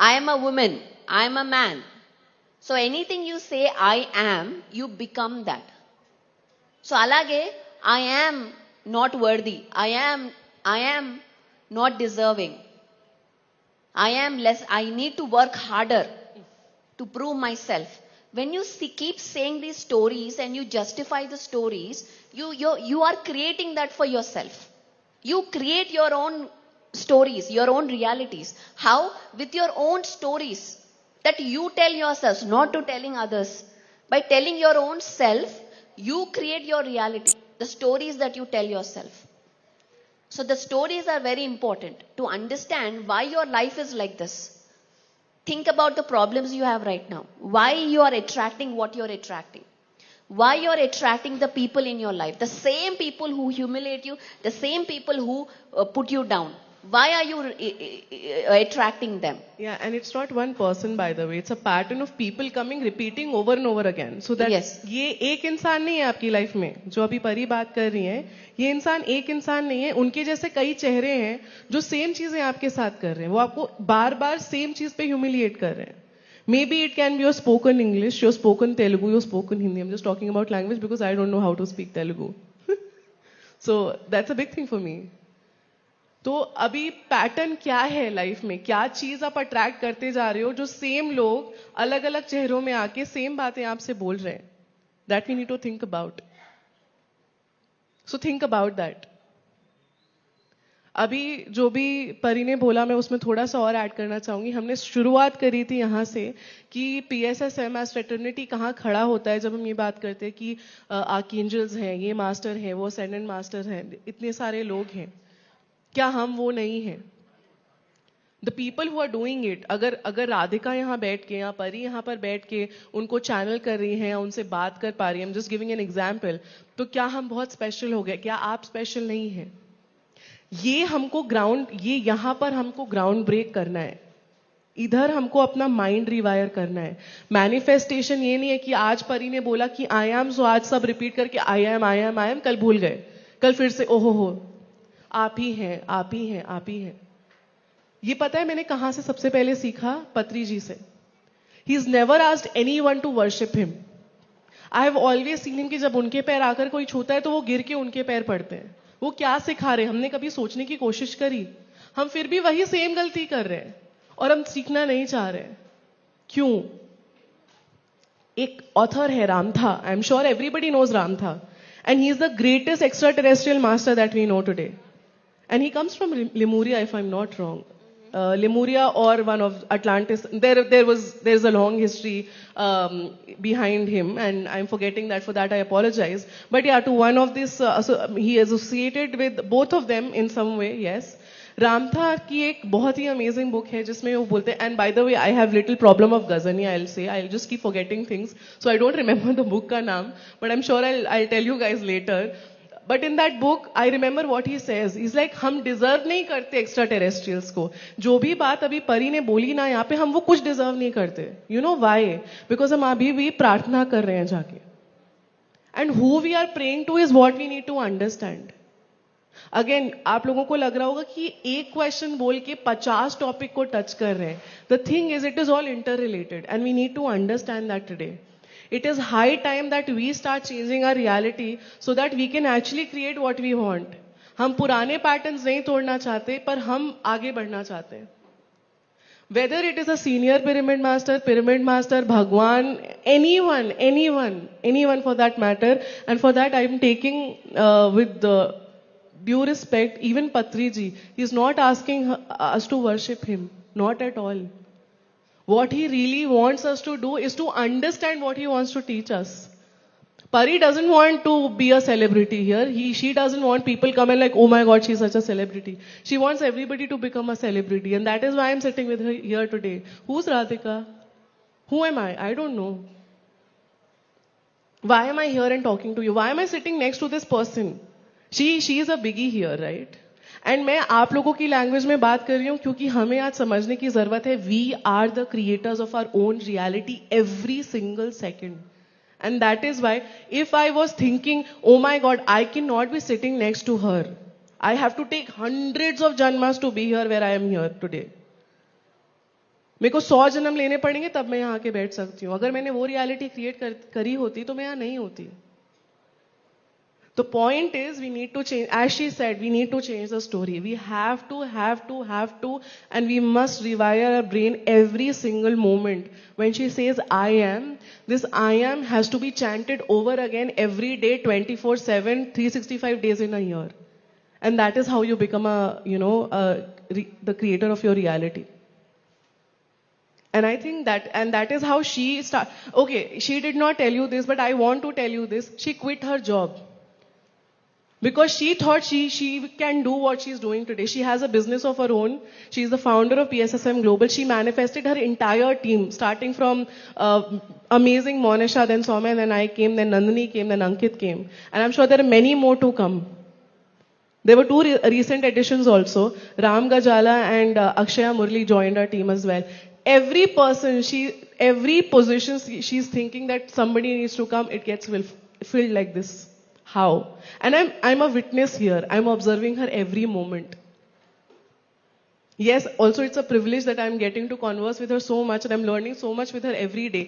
Speaker 2: I am a woman. I am a man. So anything you say I am, you become that. So alage, I am not worthy. I am not deserving. I am less. I need to work harder to prove myself. When you keep saying these stories and you justify the stories, you are creating that for yourself. You create your own stories, your own realities. How? With your own stories that you tell yourselves, not to telling others. By telling your own self, you create your reality, the stories that you tell yourself. So the stories are very important to understand why your life is like this. Think about the problems you have right now. Why you are attracting what you are attracting. Why you are attracting the people in your life. The same people who humiliate you, the same people who put you down. Why are you attracting them?
Speaker 1: Yeah, and it's not one person, by the way. It's a pattern of people coming, repeating over and over again. So that
Speaker 2: Yes.
Speaker 1: ये एक इंसान नहीं है आपकी life में. जो अभी परी बात कर रही है, ये इंसान एक इंसान नहीं है. उनके जैसे कई चेहरे हैं जो सेम चीजें आपके साथ कर रहे हैं. वो आपको बार बार सेम चीज पे ह्यूमिलिएट कर रहे हैं. Maybe it can be your spoken English, your spoken Telugu, your spoken Hindi. I'm just talking about language because I don't know how to speak Telugu. So that's a big thing for me. तो अभी pattern क्या है life में? क्या चीज आप attract करते जा रहे हो जो सेम लोग अलग अलग चेहरों में आके सेम बातें आपसे बोल रहे हैं? That we need to think about. So think about that. अभी जो भी परी ने बोला मैं उसमें थोड़ा सा और ऐड करना चाहूंगी. हमने शुरुआत करी थी यहां से कि PSSM एज फ्रेटर्निटी कहाँ खड़ा होता है जब हम ये बात करते हैं कि आर्कएंजल्स हैं, ये मास्टर हैं, वो असेंडेंट मास्टर हैं, इतने सारे लोग हैं. क्या हम वो नहीं हैं? The people who are doing it. अगर राधिका यहाँ बैठ के या परी यहाँ पर बैठ के उनको चैनल कर रही हैं या उनसे बात कर पा रही है, I am just giving an example, तो क्या हम बहुत स्पेशल हो गए? क्या आप स्पेशल नहीं हैं? ये हमको यहाँ पर हमको ग्राउंड ब्रेक करना है. इधर हमको अपना माइंड रिवायर करना है. मैनिफेस्टेशन ये नहीं है कि आज परी ने बोला कि आई एम, सो आज सब रिपीट करके आई एम, कल भूल गए, कल फिर से ओहो हो आप ही हैं, आप ही हैं, आप ही हैं. ये पता है मैंने कहां से सबसे पहले सीखा? पत्री जी से. He is never asked anyone to worship him. I have always seen him कि जब उनके पैर आकर कोई छूता है तो वो गिर के उनके पैर पड़ते हैं. वो क्या सिखा रहे? हमने कभी सोचने की कोशिश करी? हम फिर भी वही सेम गलती कर रहे हैं और हम सीखना नहीं चाह रहे. क्यों? एक ऑथर है Ramtha. I am sure everybody knows Ramtha, and he is the greatest extraterrestrial master that we know today. And he comes from Lemuria, if I'm not wrong. Lemuria or one of Atlantis. There's a long history behind him, and I'm forgetting that. For that, I apologize. But yeah, to one of this, he associated with both of them in some way. Yes. रामथा की एक बहुत ही amazing book है जिसमें वो बोलते हैं, and by the way I have little problem of Ghajini, I will say, I just keep forgetting things, so I don't remember the book का नाम, but I am sure I tell you guys later. But in that book, I remember what he says. He's like, हम deserve नहीं करते extra terrestrials को. जो भी बात अभी परी ने बोली ना यहाँ पे, हम वो कुछ डिजर्व नहीं करते. You know why? Because हम अभी भी प्रार्थना कर रहे हैं जाके. And who we are praying to is what we need to understand. Again, आप लोगों को लग रहा होगा कि एक क्वेश्चन बोल के 50 टॉपिक को टच कर रहे हैं. The thing is, it is all interrelated, and we need to understand that today. It is high time that we start changing our reality so that we can actually create what we want. हम पुराने patterns नहीं तोड़ना चाहते, पर हम आगे बढ़ना चाहते हैं. Whether it is a senior pyramid master, Bhagwan, anyone for that matter, and for that I am taking with due respect, even Patri ji, he is not asking us to worship him, not at all. What he really wants us to do is to understand what he wants to teach us. Pari doesn't want to be a celebrity here. She doesn't want people come and like, oh my God, she's such a celebrity. She wants everybody to become a celebrity. And that is why I'm sitting with her here today. Who's Radhika? Who am I? I don't know. Why am I here and talking to you? Why am I sitting next to this person? She is a biggie here, right? And मैं आप लोगों की language में बात कर रही हूँ क्योंकि हमें आज समझने की जरूरत है we are the creators of our own reality every single second and that is why if I was thinking oh my God I can not be sitting next to her I have to take hundreds of जन्मास to be here where I am here today मेरे को 100 जन्म लेने पड़ेंगे तब मैं यहाँ आके बैठ सकती हूँ अगर मैंने वो रियलिटी क्रिएट करी होती तो मैं यहाँ नहीं होती The point is, we need to change, as she said, we need to change the story. We have to, and we must rewire our brain every single moment. When she says, I am, this I am has to be chanted over again every day, 24/7, 365 days in a year. And that is how you become the creator of your reality. And I think that is how she okay, she did not tell you this, but I want to tell you this. She quit her job. Because she thought she can do what she's doing today. She has a business of her own. She's the founder of PSSM Global. She manifested her entire team, starting from amazing Monisha, then Soumya, then I came, then Nandini came, then Ankit came. And I'm sure there are many more to come. There were 2 recent additions also. Ram Gajala and Akshaya Murli joined our team as well. Every person, every position she's thinking that somebody needs to come, it gets filled like this. How? And I'm a witness here. I'm observing her every moment. Yes, also it's a privilege that I'm getting to converse with her so much and I'm learning so much with her every day.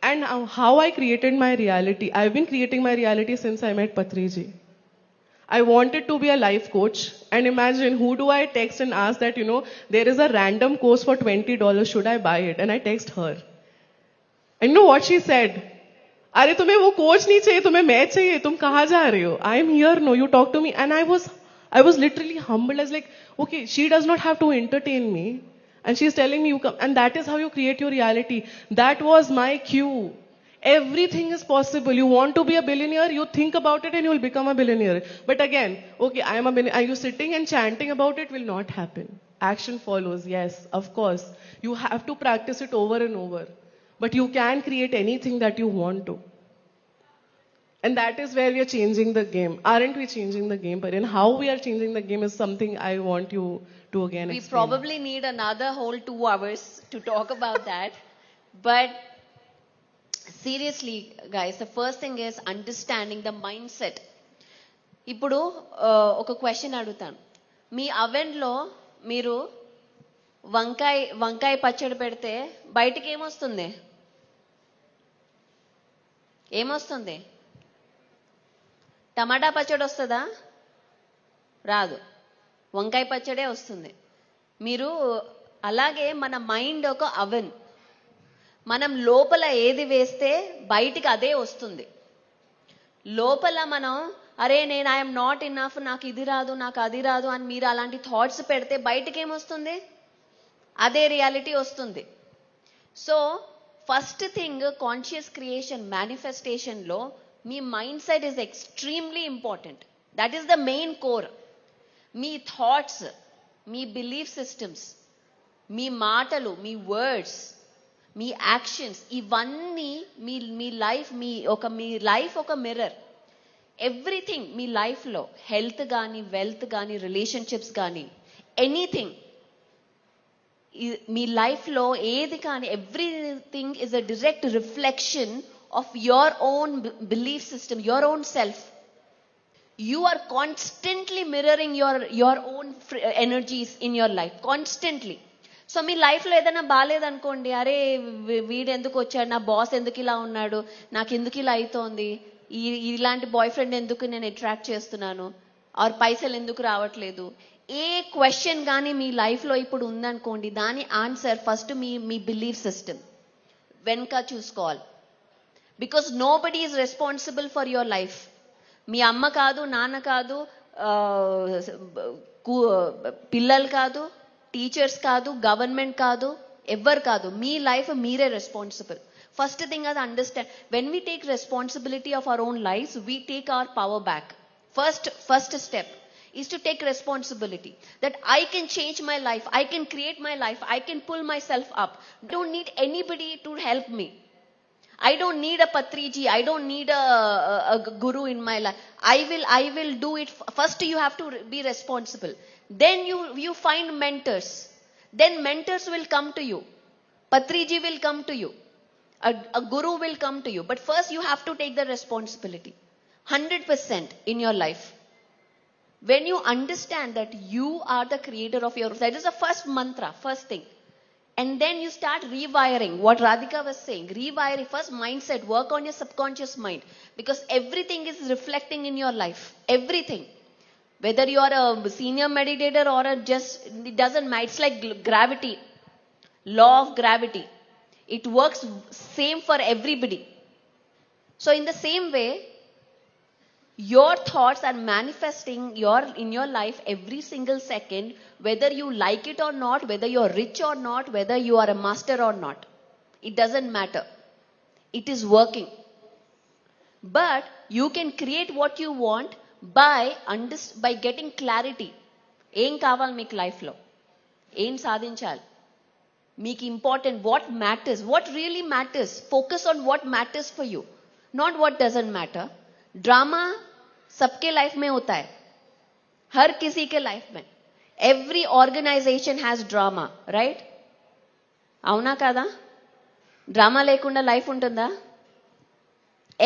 Speaker 1: And how I created my reality. I've been creating my reality since I met Patriji. I wanted to be a life coach. And imagine, who do I text and ask that, there is a random course for $20. Should I buy it? And I text her. And you know what she said? अरे तुम्हें वो coach नहीं चाहिए तुम्हें मैं चाहिए तुम कहाँ जा रहे हो I am here no you talk to me and I was literally humbled as like okay she does not have to entertain me and she's telling me you come and that is how you create your reality. That was my cue. Everything is possible. You want to be a billionaire, you think about it and you will become a billionaire. But again, okay, I am a billionaire. Are you sitting and chanting about it? Will not happen. Action follows, yes, of course. You have to practice it over and over. But you can create anything that you want to. And that is where we are changing the game. Aren't we changing the game? But in how we are changing the game is something I want you to again explain.
Speaker 2: We probably need another whole 2 hours to talk about that. But seriously, guys, the first thing is understanding the mindset. ఇప్పుడు ఒక question అడుగుతాను మీ అవెన్లో మీరు వంకాయ పచ్చడి పెడితే బయటికి ఏమొస్తుంది టమాటా పచ్చడి వస్తుందా రాదు వంకాయ పచ్చడే వస్తుంది మీరు అలాగే మన మైండ్ ఒక అవెన్ మనం లోపల ఏది వేస్తే బయటికి అదే వస్తుంది లోపల మనం అరే నేను ఐఎమ్ నాట్ ఇనఫ్ నాకు ఇది రాదు నాకు అది రాదు అని మీరు అలాంటి థాట్స్ పెడితే బయటికి ఏమొస్తుంది అదే రియాలిటీ వస్తుంది so first thing conscious creation manifestation లో మీ mindset is extremely important that is the main core మీ థాట్స్ మీ బిలీఫ్ సిస్టమ్స్ మీ మాటలు మీ వర్డ్స్ మీ యాక్షన్స్ ఇవన్నీ మీ లైఫ్ ఒక మిర్రర్ ఎవ్రీథింగ్ మీ లైఫ్లో హెల్త్ కానీ వెల్త్ కానీ రిలేషన్షిప్స్ కానీ ఎనీథింగ్ మీ లైఫ్లో ఏది కానీ everything is a direct reflection of your own belief system your own self you are constantly mirroring your own energies in your life constantly so మీ లైఫ్లో ఏదైనా బాగాలేదనుకోండి అరే వీడు ఎందుకు వచ్చాడు నా బాస్ ఎందుకు ఇలా ఉన్నాడు నాకు ఎందుకు ఇలా అవుతోంది ఇలాంటి బాయ్ ఫ్రెండ్ ఎందుకు నేను అట్రాక్ట్ చేస్తున్నాను ఆర్ పైసలు ఎందుకు రావట్లేదు ఏ క్వశ్చన్ కానీ మీ లైఫ్లో ఇప్పుడు ఉందనుకోండి దాని ఆన్సర్ ఫస్ట్ మీ బిలీఫ్ సిస్టమ్ వెనక చూసుకోవాలి because nobody is responsible for your life మీ అమ్మ కాదు నాన్న కాదు పిల్లలు కాదు టీచర్స్ కాదు గవర్నమెంట్ కాదు ఎవ్వరు కాదు. మీ లైఫ్ మీరే రెస్పాన్సిబుల్. ఫస్ట్ థింగ్ అది understand. When we take responsibility of our own life, we take our power back. First step is to take responsibility that I can change my life, I can create my life, I can pull myself up. I don't need anybody to help me. I don't need a Patriji, I don't need a guru in my life. I will do it. First you have to be responsible. Then you find mentors. Then mentors will come to you. Patriji will come to you. A guru will come to you. But first you have to take the responsibility. 100% in your life. When you understand that you are the creator of your life, that is the first mantra, first thing. And then you start rewiring, what Radhika was saying, rewiring, first mindset, work on your subconscious mind. Because everything is reflecting in your life. Everything. Whether you are a senior meditator or it doesn't matter. It's like gravity. Law of gravity. It works same for everybody. So in the same way, your thoughts are manifesting in your life every single second, whether you like it or not, whether you are rich or not, whether you are a master or not. It doesn't matter. It is working. But you can create what you want by getting clarity. ఏం కావాలి మీకు లైఫ్లో, ఏం సాధించాలి, మీకు important, what matters, what really matters. Focus on what matters for you, not what doesn't matter. Drama सबके life में होता है, हर किसी के लाइफ में. Every organization has drama, right? అవునా కదా? డ్రామా లేకుండా లైఫ్ ఉంటుందా?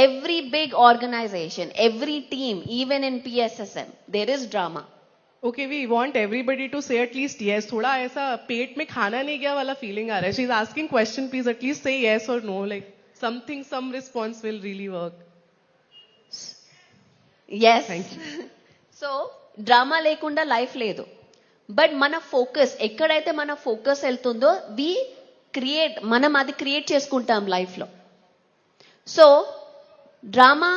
Speaker 2: Every big organization, every team, even in PSSM, there is drama.
Speaker 1: Okay, we want everybody to say at least yes. थोड़ा ऐसा पेट में खाना नहीं गया वाला फीलिंग आ रहा है. She is asking question, please at least say yes or no. Like something, some response will really work.
Speaker 2: Yes.
Speaker 1: Thank you.
Speaker 2: So drama లేకుండా లైఫ్ లేదు. బట్ మన ఫోకస్ ఎక్కడైతే మన ఫోకస్ వెళ్తుందో మనం అది క్రియేట్ చేసుకుంటాం లైఫ్లో. సో డ్రామా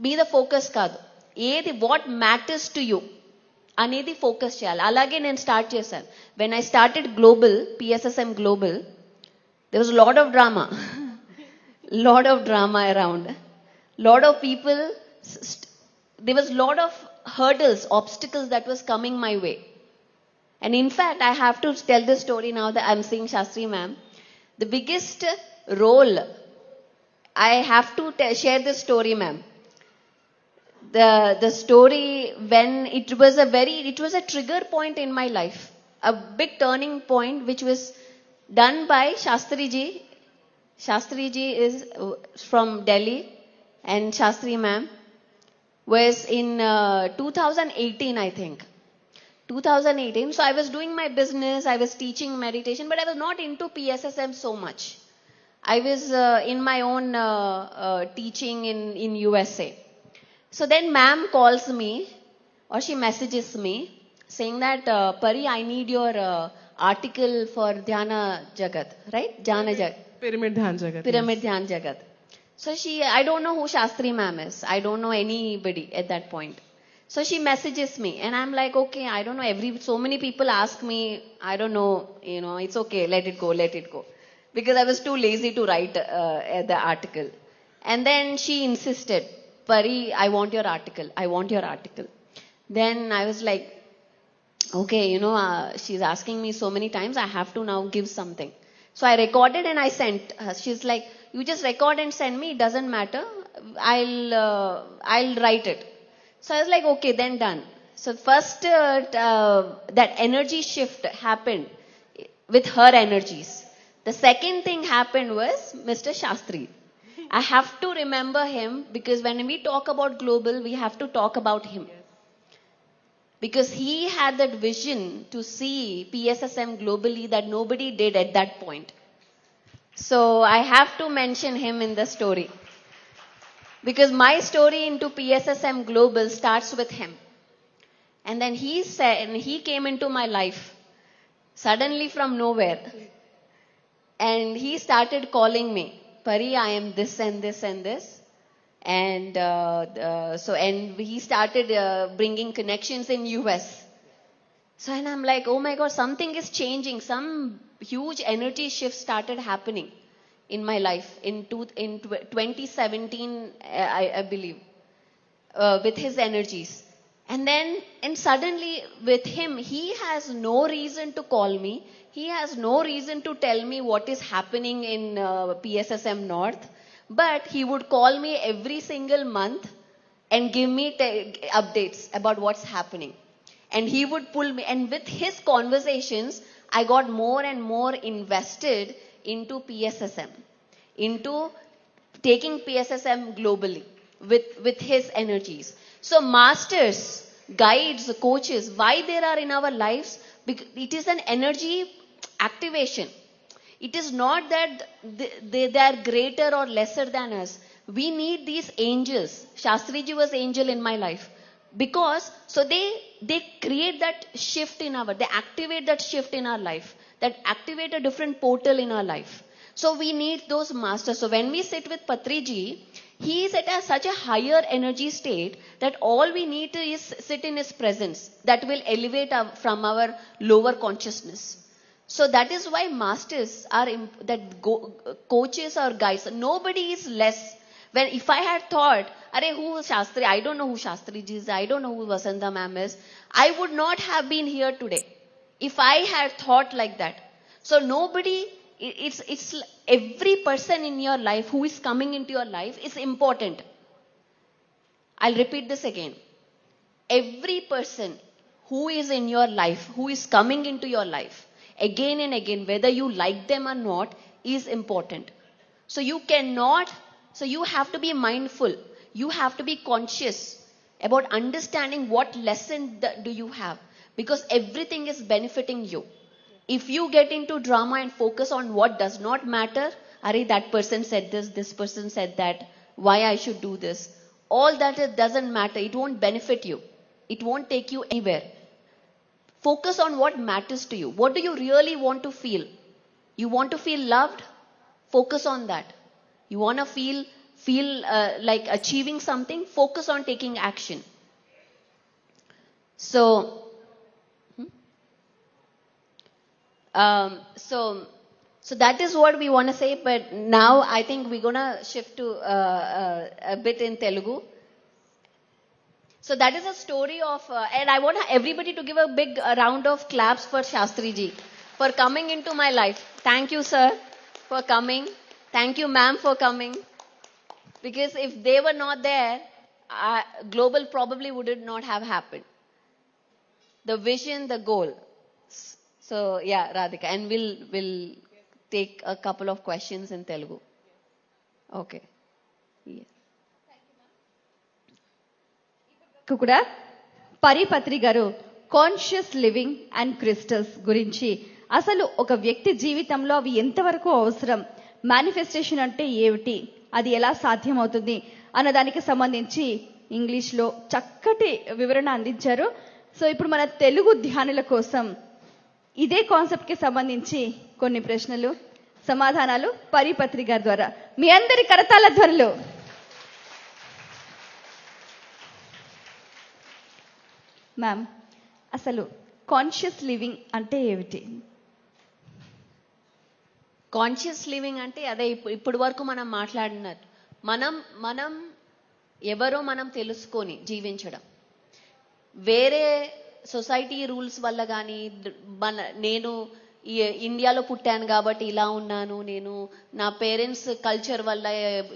Speaker 2: మీద ఫోకస్ కాదు, ఏది వాట్ మ్యాటర్స్ టు యూ అనేది ఫోకస్ చేయాలి. అలాగే నేను స్టార్ట్ చేశాను. When I started global, PSSM global, there was lot of drama, lot of drama around. Lot of people, there was lot of hurdles, obstacles that was coming my way. And in fact, I have to tell this story now that I'm seeing Shastri ma'am. The biggest role, I have to share this story, ma'am. The story when it was a trigger point in my life, a big turning point which was done by Shastri ji. Shastri ji is from Delhi, and Shastri ma'am was in 2018, I think. 2018. So I was doing my business, I was teaching meditation, but I was not into PSSM so much. I was in my own teaching in USA. So then ma'am calls me, or she messages me saying that, Pari, I need your article for Dhyana Jagat, right? Dhyana Jagat.
Speaker 1: Pyramid Dhyan Jagat.
Speaker 2: Pyramid Dhyan Jagat. So I don't know who Shastri ma'am is. I don't know anybody at that point. So she messages me and I'm like, okay, I don't know. So many people ask me, I don't know, it's okay, let it go. Because I was too lazy to write the article. And then she insisted, Pari, I want your article. Then I was like, okay, she's asking me so many times, I have to now give something. So I recorded and I sent her. She's like, you just record and send me, it doesn't matter, I'll write it. So I was like, okay, then done. So first that energy shift happened with her energies. The second thing happened was Mr. Shastri. I have to remember him because when we talk about global, we have to talk about him. Because he had that vision to see PSSM globally that nobody did at that point. So I have to mention him in the story. Because my story into PSSM global starts with him. And then he came into my life suddenly from nowhere. And he started calling me, Pari, I am this and this and this. And and he started bringing connections in US. So, and I'm like, oh my God, something is changing. Some huge energy shift started happening in my life in 2017, I believe, with his energies. And suddenly with him, he has no reason to call me. He has no reason to tell me what is happening in PSSM North. But he would call me every single month and give me updates about what's happening. And he would pull me, and with his conversations, I got more and more invested into PSSM, into taking PSSM globally with his energies. So masters, guides, coaches, why they are in our lives? Because it is an energy activation. It is not that they are greater or lesser than us. We need these angels. Shastriji was angel in my life. Because, so they create that shift in they activate that shift in our life. That activate a different portal in our life. So we need those masters. So when we sit with Patriji, he is at such a higher energy state that all we need to is sit in his presence. That will elevate from our lower consciousness. So that is why masters are, coaches or guides. Nobody is less. When if I had thought, who is Shastri? I don't know who Shastriji is. I don't know who Vasanta ma'am is. I would not have been here today if I had thought like that. So nobody, it's every person in your life who is coming into your life is important. I'll repeat this again. Every person who is in your life, who is coming into your life, again and again, whether you like them or not, is important. So you have to be mindful. You have to be conscious about understanding what lesson do you have. Because everything is benefiting you. If you get into drama and focus on what does not matter, that person said this person said that, why I should do this. All that it doesn't matter. It won't benefit you. It won't take you anywhere. Focus on what matters to you. What do you really want to feel? You want to feel loved? Focus on that. You want to feel like achieving something? Focus on taking action. So that is what we want to say. But now I think we're going to shift to a bit in Telugu. So that is a story of, and I want everybody to give a big round of claps for Shastriji for coming into my life. Thank you, sir, for coming. Thank you, ma'am, for coming. Because if they were not there, global probably would not have happened. The vision, the goal. So yeah, Radhika, and we'll take a couple of questions in Telugu. Okay. Yeah.
Speaker 3: కూడా పరిపత్రి గారు conscious living and crystals గురించి, అసలు ఒక వ్యక్తి జీవితంలో అవి ఎంతవరకు అవసరం, మేనిఫెస్టేషన్ అంటే ఏమిటి, అది ఎలా సాధ్యమవుతుంది అన్నదానికి సంబంధించి ఇంగ్లీష్లో చక్కటి వివరణ అందించారు. సో ఇప్పుడు మన తెలుగు ధ్యానుల కోసం ఇదే కాన్సెప్ట్ కి సంబంధించి కొన్ని ప్రశ్నలు, సమాధానాలు పరిపత్రి గారి ద్వారా. మీ అందరి కరతాళ ధ్వనులు. మ్యామ్, అసలు కాన్షియస్ లివింగ్ అంటే ఏమిటి?
Speaker 2: కాన్షియస్ లివింగ్ అంటే అదే ఇప్పటి వరకు మనం మాట్లాడినట్టు, మనం ఎవరో మనం తెలుసుకొని జీవించడం. వేరే సొసైటీ రూల్స్ వల్ల కానీ, నేను ఇండియాలో పుట్టాను కాబట్టి ఇలా ఉన్నాను, నేను నా పేరెంట్స్ కల్చర్ వల్ల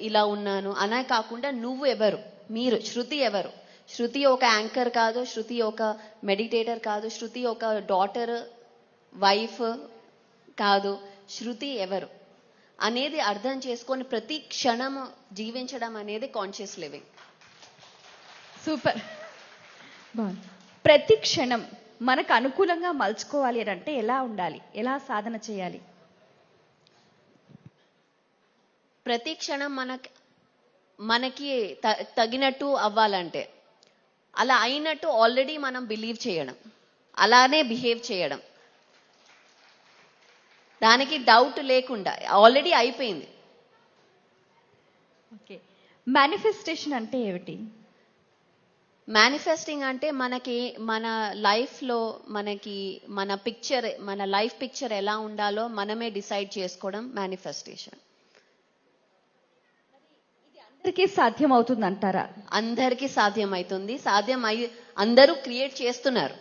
Speaker 2: ఇలా ఉన్నాను అనే కాకుండా, నువ్వు ఎవరు, మీరు శృతి ఎవరు? శృతి ఒక యాంకర్ కాదు, శృతి ఒక మెడిటేటర్ కాదు, శృతి ఒక డాటర్ వైఫ్ కాదు. శృతి ఎవరు అనేది అర్థం చేసుకొని ప్రతి క్షణం జీవించడం అనేది కాన్షియస్ లివింగ్.
Speaker 3: సూపర్. ప్రతి క్షణం మనకు అనుకూలంగా మలుచుకోవాలి అని అంటే ఎలా ఉండాలి, ఎలా సాధన చేయాలి?
Speaker 2: ప్రతి క్షణం మనకి తగినట్టు అవ్వాలంటే, అలా అయినట్టు ఆల్రెడీ మనం బిలీవ్ చేయడం, అలానే బిహేవ్ చేయడం, దానికి డౌట్ లేకుండా ఆల్రెడీ అయిపోయింది.
Speaker 3: ఓకే, మేనిఫెస్టేషన్ అంటే ఏమిటి?
Speaker 2: మేనిఫెస్టింగ్ అంటే మనకి మన లైఫ్లో మనకి మన లైఫ్ పిక్చర్ ఎలా ఉండాలో మనమే డిసైడ్ చేసుకోవడం మేనిఫెస్టేషన్.
Speaker 3: అందరికీ సాధ్యం అవుతుందంటారా?
Speaker 2: అందరికీ సాధ్యమవుతుంది. అందరూ క్రియేట్ చేస్తున్నారు,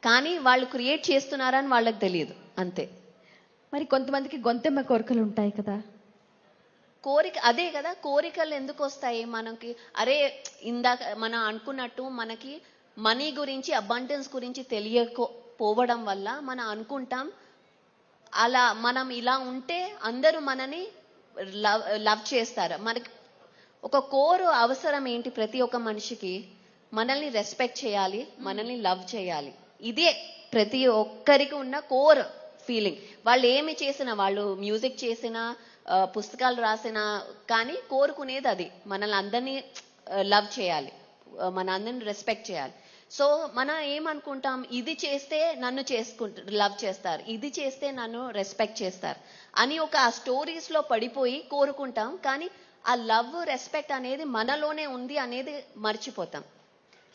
Speaker 2: కానీ వాళ్ళు క్రియేట్ చేస్తున్నారని వాళ్ళకి తెలియదు అంతే.
Speaker 3: మరి కొంతమందికి గొంతెమ్మ కోరికలు ఉంటాయి కదా.
Speaker 2: అదే కదా, కోరికలు ఎందుకు వస్తాయి మనకి? అరే ఇందాక మనం అనుకున్నట్టు మనకి మనీ గురించి, అబండెన్స్ గురించి తెలియకపోవడం వల్ల మనం అనుకుంటాం అలా మనం ఇలా ఉంటే అందరూ మనని లవ్ చేస్తారు. మనకి ఒక కోర్ అవసరం ఏంటి? ప్రతి ఒక్క మనిషికి మనల్ని రెస్పెక్ట్ చేయాలి, మనల్ని లవ్ చేయాలి. ఇదే ప్రతి ఒక్కరికి ఉన్న కోర్ ఫీలింగ్. వాళ్ళు ఏమి చేసినా, వాళ్ళు మ్యూజిక్ చేసినా, పుస్తకాలు రాసినా, కానీ కోరుకునేది అది మనల్ని అందరినీ లవ్ చేయాలి, మన అందరిని రెస్పెక్ట్ చేయాలి. సో మనం ఏమనుకుంటాం, ఇది చేస్తే నన్ను లవ్ చేస్తారు, ఇది చేస్తే నన్ను రెస్పెక్ట్ చేస్తారు అని ఒక ఆ స్టోరీస్ లో పడిపోయి కోరుకుంటాం. కానీ ఆ లవ్, రెస్పెక్ట్ అనేది మనలోనే ఉంది అనేది మర్చిపోతాం.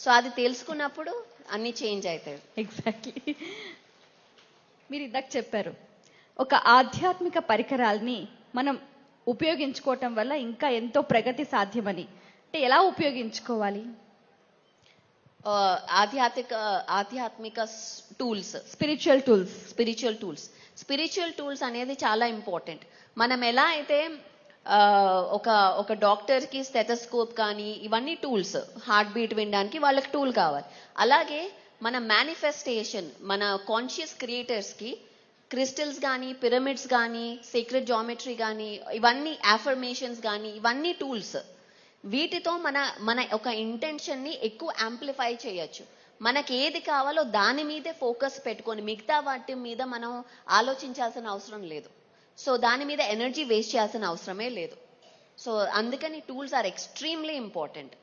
Speaker 2: సో అది తెలుసుకున్నప్పుడు అన్ని చేంజ్ అవుతాయి.
Speaker 3: ఎగ్జాక్ట్లీ. మీరు ఇందాక చెప్పారు ఒక ఆధ్యాత్మిక పరికరాల్ని మనం ఉపయోగించుకోవటం వల్ల ఇంకా ఎంతో ప్రగతి సాధ్యమని. అంటే ఎలా ఉపయోగించుకోవాలి?
Speaker 2: ఆధ్యాత్మిక టూల్స్, స్పిరిచువల్ టూల్స్ అనేది చాలా ఇంపార్టెంట్. మనం ఎలా అయితే ఒక డాక్టర్ కి స్టెథోస్కోప్ కానీ ఇవన్నీ టూల్స్, హార్ట్ బీట్ వినడానికి వాళ్ళకి టూల్ కావాలి. అలాగే మన మేనిఫెస్టేషన్, మన కాన్షియస్ క్రియేటర్స్ కి క్రిస్టల్స్ కానీ, పిరమిడ్స్ కానీ, సీక్రెట్ జామెట్రీ కానీ, ఇవన్నీ అఫర్మేషన్స్ కానీ, ఇవన్నీ టూల్స్. వీటితో మన ఒక ఇంటెన్షన్ ని ఎక్కువ యాంప్లిఫై చేయొచ్చు. మనకి ఏది కావాలో దాని మీదే ఫోకస్ పెట్టుకొని మిగతా వాటి మీద మనం ఆలోచించాల్సిన అవసరం లేదు. సో దాని మీద ఎనర్జీ వేస్ట్ చేయాల్సిన అవసరమే లేదు. సో అందుకని tools are extremely important.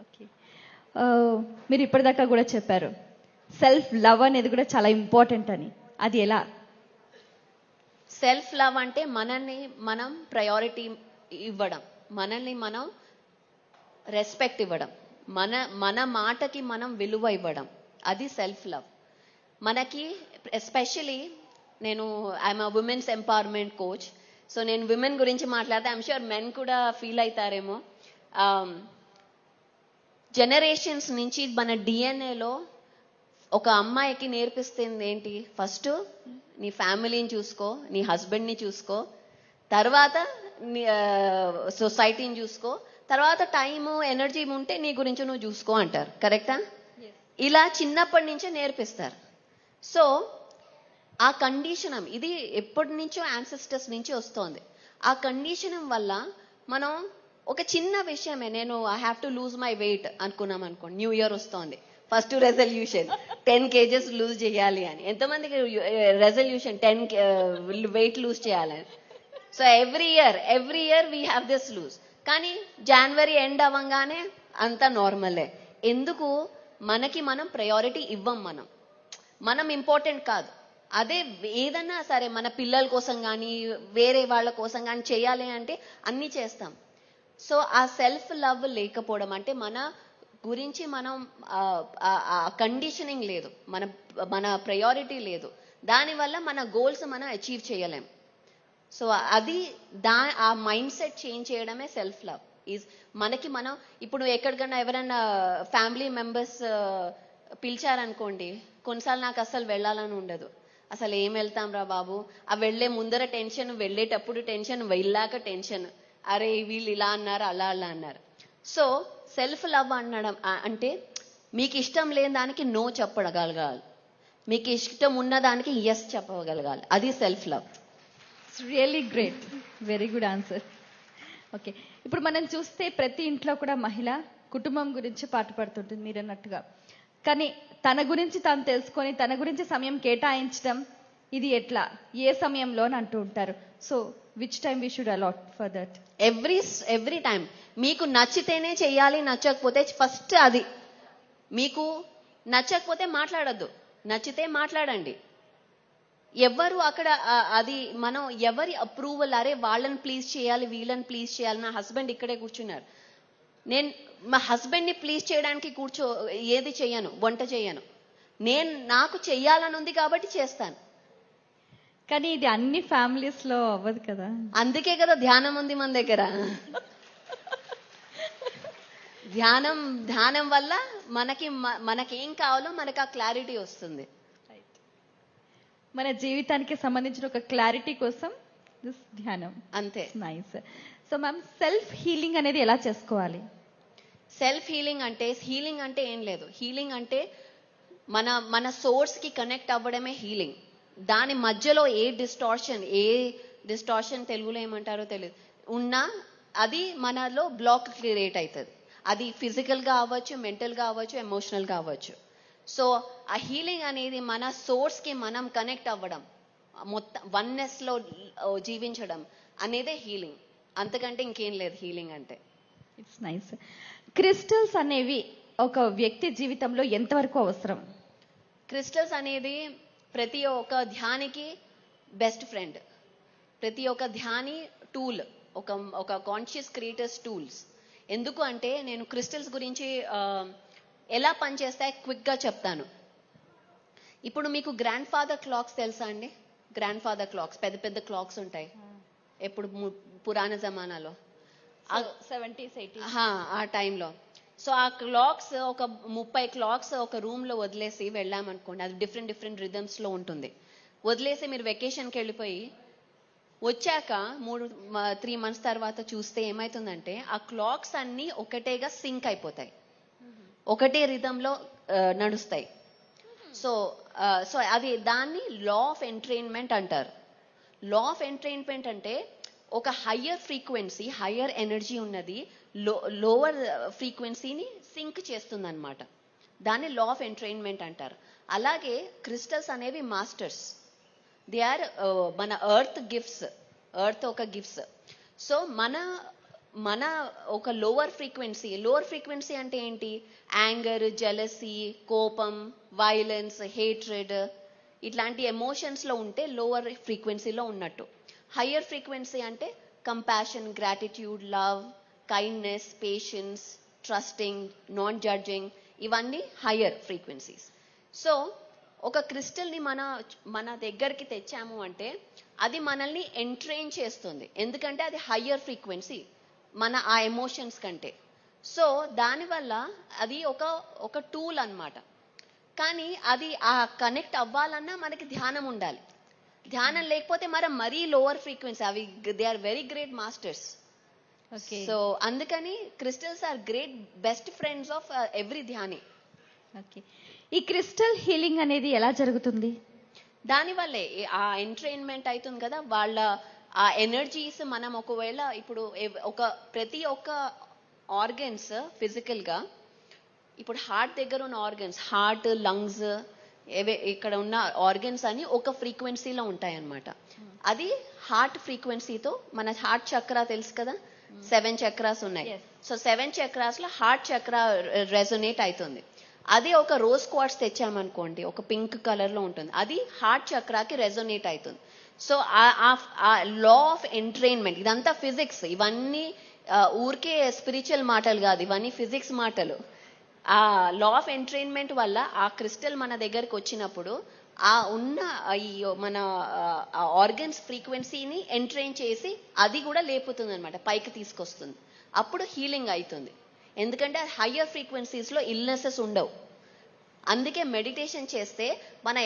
Speaker 3: Okay, మీరు ఇప్పటిదాకా కూడా చెప్పారు సెల్ఫ్ లవ్ అనేది కూడా చాలా ఇంపార్టెంట్ అని. అది ఎలా?
Speaker 2: సెల్ఫ్ లవ్ అంటే మనల్ని మనం ప్రయారిటీ ఇవ్వడం, మనల్ని మనం రెస్పెక్ట్ ఇవ్వడం, మన మాటకి మనం విలువ ఇవ్వడం, అది సెల్ఫ్ లవ్. మనకి especially I'm women's empowerment coach. So నేను విమెన్ గురించి మాట్లాడితే ఐఎమ్ షూర్ మెన్ కూడా ఫీల్ అవుతారేమో. జనరేషన్స్ నుంచి మన డిఎన్ఏలో ఒక అమ్మాయికి నేర్పిస్తుంది ఏంటి? ఫస్ట్ నీ ఫ్యామిలీని చూసుకో, నీ హస్బెండ్ని చూసుకో, తర్వాత సొసైటీని చూసుకో, తర్వాత టైము, ఎనర్జీ ఉంటే నీ గురించి నువ్వు చూసుకో అంటారు. కరెక్టా? ఇలా చిన్నప్పటి నుంచే నేర్పిస్తారు. సో ఆ కండిషనం ఇది ఎప్పటి నుంచో యాన్సెస్టర్స్ నుంచి వస్తోంది. ఆ కండిషనం వల్ల మనం ఒక చిన్న విషయమే, నేను I have to lose my weight అనుకున్నాం అనుకోండి, న్యూ ఇయర్ వస్తోంది, ఫస్ట్ రెజల్యూషన్ 10 kgs లూజ్ చేయాలి అని. ఎంతమందికి రెజల్యూషన్ 10 వెయిట్ లూజ్ చేయాలని? So every year we have this lose. కానీ జనవరి ఎండ్ అవ్వగానే అంతా నార్మలే. ఎందుకు? మనకి మనం ప్రయారిటీ ఇవ్వం, మనం ఇంపార్టెంట్ కాదు. అదే ఏదన్నా సరే మన పిల్లల కోసం కానీ వేరే వాళ్ళ కోసం కానీ చేయాలి అంటే అన్నీ చేస్తాం. సో ఆ సెల్ఫ్ లవ్ లేకపోవడం అంటే మన గురించి మనం కండిషనింగ్ లేదు, మన ప్రయారిటీ లేదు, దానివల్ల మన గోల్స్ మనం అచీవ్ చేయలేం. సో అది ఆ మైండ్ సెట్ చేంజ్ చేయడమే సెల్ఫ్ లవ్. మనకి మనం ఇప్పుడు ఎక్కడికన్నా ఎవరైనా ఫ్యామిలీ మెంబర్స్ పిలిచారనుకోండి, కొన్నిసార్లు నాకు అసలు వెళ్ళాలని ఉండదు. అసలు ఏం వెళ్తాం రా బాబు, ఆ వెళ్లే ముందర టెన్షన్, వెళ్ళేటప్పుడు టెన్షన్, వెళ్ళాక టెన్షన్, అరే వీళ్ళు ఇలా అన్నారు, అలా అన్నారు. సో సెల్ఫ్ లవ్ అనడం అంటే మీకు ఇష్టం లేని దానికి నో చెప్పగలగాలి, మీకు ఇష్టం ఉన్న దానికి ఎస్ చెప్పగలగాలి. అది self love.
Speaker 3: It's really great, very good answer. Okay, ఇప్పుడు మనం చూస్తే ప్రతి ఇంట్లో కూడా మహిళ కుటుంబం గురించి పాటుపడుతుంటుంది మీరు అన్నట్టుగా. కానీ తన గురించి తాను తెలుసుకొని తన గురించి సమయం కేటాయించడం ఇది ఎట్లా, ఏ సమయంలో అని అంటూ ఉంటారు. So which time we should a lot for that?
Speaker 2: Every time. మీకు నచ్చితేనే చెయ్యాలి, నచ్చకపోతే ఫస్ట్ అది. మీకు నచ్చకపోతే మాట్లాడద్దు, నచ్చితే మాట్లాడండి. ఎవరు అక్కడ అది మనం ఎవరి అప్రూవల్, అరే వాళ్ళని ప్లీజ్ చేయాలి, వీళ్ళని ప్లీజ్ చేయాలి. నా హస్బెండ్ ఇక్కడే కూర్చున్నారు, నేను మా హస్బెండ్ని ప్లీజ్ చేయడానికి ఏది చెయ్యను, వంట చెయ్యను. నాకు చెయ్యాలని ఉంది కాబట్టి చేస్తాను.
Speaker 3: కానీ ఇది అన్ని ఫ్యామిలీస్ లో అవ్వదు కదా.
Speaker 2: అందుకే కదా ధ్యానం ఉంది మన దగ్గర. ధ్యానం వల్ల మనకేం కావాలో మనకు ఆ క్లారిటీ వస్తుంది.
Speaker 3: మన జీవితానికి సంబంధించిన ఒక క్లారిటీ కోసం ధ్యానం.
Speaker 2: అంతే.
Speaker 3: Nice. So ma'am, self healing అనేది ఎలా చేసుకోవాలి?
Speaker 2: సెల్ఫ్ హీలింగ్ అంటే ఏం లేదు. హీలింగ్ అంటే మన సోర్స్ కి కనెక్ట్ అవ్వడమే హీలింగ్. దాని మధ్యలో ఏ డిస్టార్షన్ తెలుగులో ఏమంటారో తెలియదు ఉన్నా అది మనలో బ్లాక్ క్రియేట్ అవుతుంది. అది ఫిజికల్ గా అవ్వచ్చు, మెంటల్ గా అవ్వచ్చు, ఎమోషనల్ గా అవ్వచ్చు. సో ఆ హీలింగ్ అనేది మన సోర్స్ కి మనం కనెక్ట్ అవ్వడం, మొత్తం వన్నెస్ లో జీవించడం అనేదే హీలింగ్. అంతకంటే ఇంకేం లేదు హీలింగ్ అంటే.
Speaker 3: It's nice. క్రిస్టల్స్ అనేవి ఒక వ్యక్తి జీవితంలో ఎంతవరకు అవసరం?
Speaker 2: క్రిస్టల్స్ అనేది ప్రతి ఒక్క ధ్యానికి బెస్ట్ ఫ్రెండ్. ప్రతి ఒక్క ధ్యాని టూల్, ఒక కాన్షియస్ క్రియేటర్స్ టూల్స్. ఎందుకు అంటే నేను క్రిస్టల్స్ గురించి ఎలా పనిచేస్తాయి క్విక్ గా చెప్తాను. ఇప్పుడు మీకు గ్రాండ్ ఫాదర్ క్లాక్స్ తెలుసా అండి? గ్రాండ్ ఫాదర్ క్లాక్స్, పెద్ద పెద్ద క్లాక్స్ ఉంటాయి ఎప్పుడు పురాణ జమానాలో,
Speaker 3: 70s 80s
Speaker 2: ఆ టైంలో. సో ఆ క్లాక్స్ ఒక 30 క్లాక్స్ ఒక రూమ్ లో వదిలేసి వెళ్ళామనుకోండి, అది డిఫరెంట్ రిథమ్స్ లో ఉంటుంది. వదిలేసి మీరు వెకేషన్కి వెళ్ళిపోయి వచ్చాక 3 months తర్వాత చూస్తే ఏమైతుందంటే ఆ క్లాక్స్ అన్ని ఒకటేగా సింక్ అయిపోతాయి, ఒకటే రిథంలో నడుస్తాయి. సో అది దాన్ని లా ఆఫ్ ఎంట్రైన్మెంట్ అంటారు. లా ఆఫ్ ఎంట్రైన్మెంట్ అంటే ఒక హయ్యర్ ఫ్రీక్వెన్సీ, హయ్యర్ ఎనర్జీ ఉన్నది లోవర్ ఫ్రీక్వెన్సీని సింక్ చేస్తుంది అనమాట. దాన్ని లా ఆఫ్ ఎంట్రైన్మెంట్ అంటారు. అలాగే క్రిస్టల్స్ అనేవి మాస్టర్స్. దే ఆర్ మన ఎర్త్ ఒక గిఫ్ట్స్. సో మన ఒక లోవర్ ఫ్రీక్వెన్సీ అంటే ఏంటి? యాంగర్, జెలసీ, కోపం, వైలెన్స్, హేట్రెడ్ ఇట్లాంటి ఎమోషన్స్ లో ఉంటే లోవర్ ఫ్రీక్వెన్సీలో ఉన్నట్టు. హయ్యర్ ఫ్రీక్వెన్సీ అంటే compassion, gratitude, love, kindness, patience, trusting, non judging, ఇవన్నీ హయ్యర్ ఫ్రీక్వెన్సీస్. సో ఒక క్రిస్టల్ని మన దగ్గరికి తెచ్చాము అంటే అది మనల్ని ఎంట్రైన్ చేస్తుంది. ఎందుకంటే అది హయ్యర్ ఫ్రీక్వెన్సీ ఆ ఎమోషన్స్ కంటే. సో దానివల్ల అది ఒక టూల్ అన్నమాట. కానీ అది ఆ కనెక్ట్ అవ్వాలన్నా మనకి ధ్యానం ఉండాలి. ధ్యానం లేకపోతే మరీ లోవర్ ఫ్రీక్వెన్సీ, అవి they are very great masters. So అందుకని crystals are great best friends of every ధ్యాని.
Speaker 3: ఓకే. ఈ క్రిస్టల్ హీలింగ్ అనేది ఎలా జరుగుతుంది?
Speaker 2: దానివల్లే ఆ ఎంట్రైన్మెంట్ అవుతుంది కదా, వాళ్ళ ఆ ఎనర్జీస్ మనం ఒకవేళ ఇప్పుడు ప్రతి ఒక్క ఆర్గన్స్ ఫిజికల్ గా, ఇప్పుడు హార్ట్ దగ్గర ఉన్న ఆర్గన్స్, హార్ట్, లంగ్స్, ఇక్కడ ఉన్న ఆర్గన్స్ అని ఒక ఫ్రీక్వెన్సీలో ఉంటాయన్నమాట. అది హార్ట్ ఫ్రీక్వెన్సీతో, మన హార్ట్ చక్రా తెలుసు కదా, 7 చక్రాస్ ఉన్నాయి. సో 7 చక్రాస్ లో హార్ట్ చక్రా రెజొనేట్ అవుతుంది. అదే ఒక రోజ్ క్వార్ట్స్ తెచ్చామనుకోండి, ఒక పింక్ కలర్ లో ఉంటుంది, అది హార్ట్ చక్రాకి రెజొనేట్ అవుతుంది. సో ఆ లా ఆఫ్ ఎంట్రైన్మెంట్, ఇదంతా ఫిజిక్స్, ఇవన్నీ ఊరికే స్పిరిచువల్ మాటలు కాదు, ఇవన్నీ ఫిజిక్స్ మాటలు. ఆ లా ఆఫ్ ఎంట్రైన్మెంట్ వల్ల ఆ క్రిస్టల్ మన దగ్గరికి వచ్చినప్పుడు ఆ ఉన్న మన ఆర్గన్స్ ఫ్రీక్వెన్సీని ఎంట్రైన్ చేసి అది కూడా లేపుతుంది అనమాట, పైకి తీసుకొస్తుంది. అప్పుడు హీలింగ్ అవుతుంది. ఎందుకంటే హయ్యర్ ఫ్రీక్వెన్సీస్ లో ఇల్నెసెస్ ఉండవు. అందుకే మెడిటేషన్ చేస్తే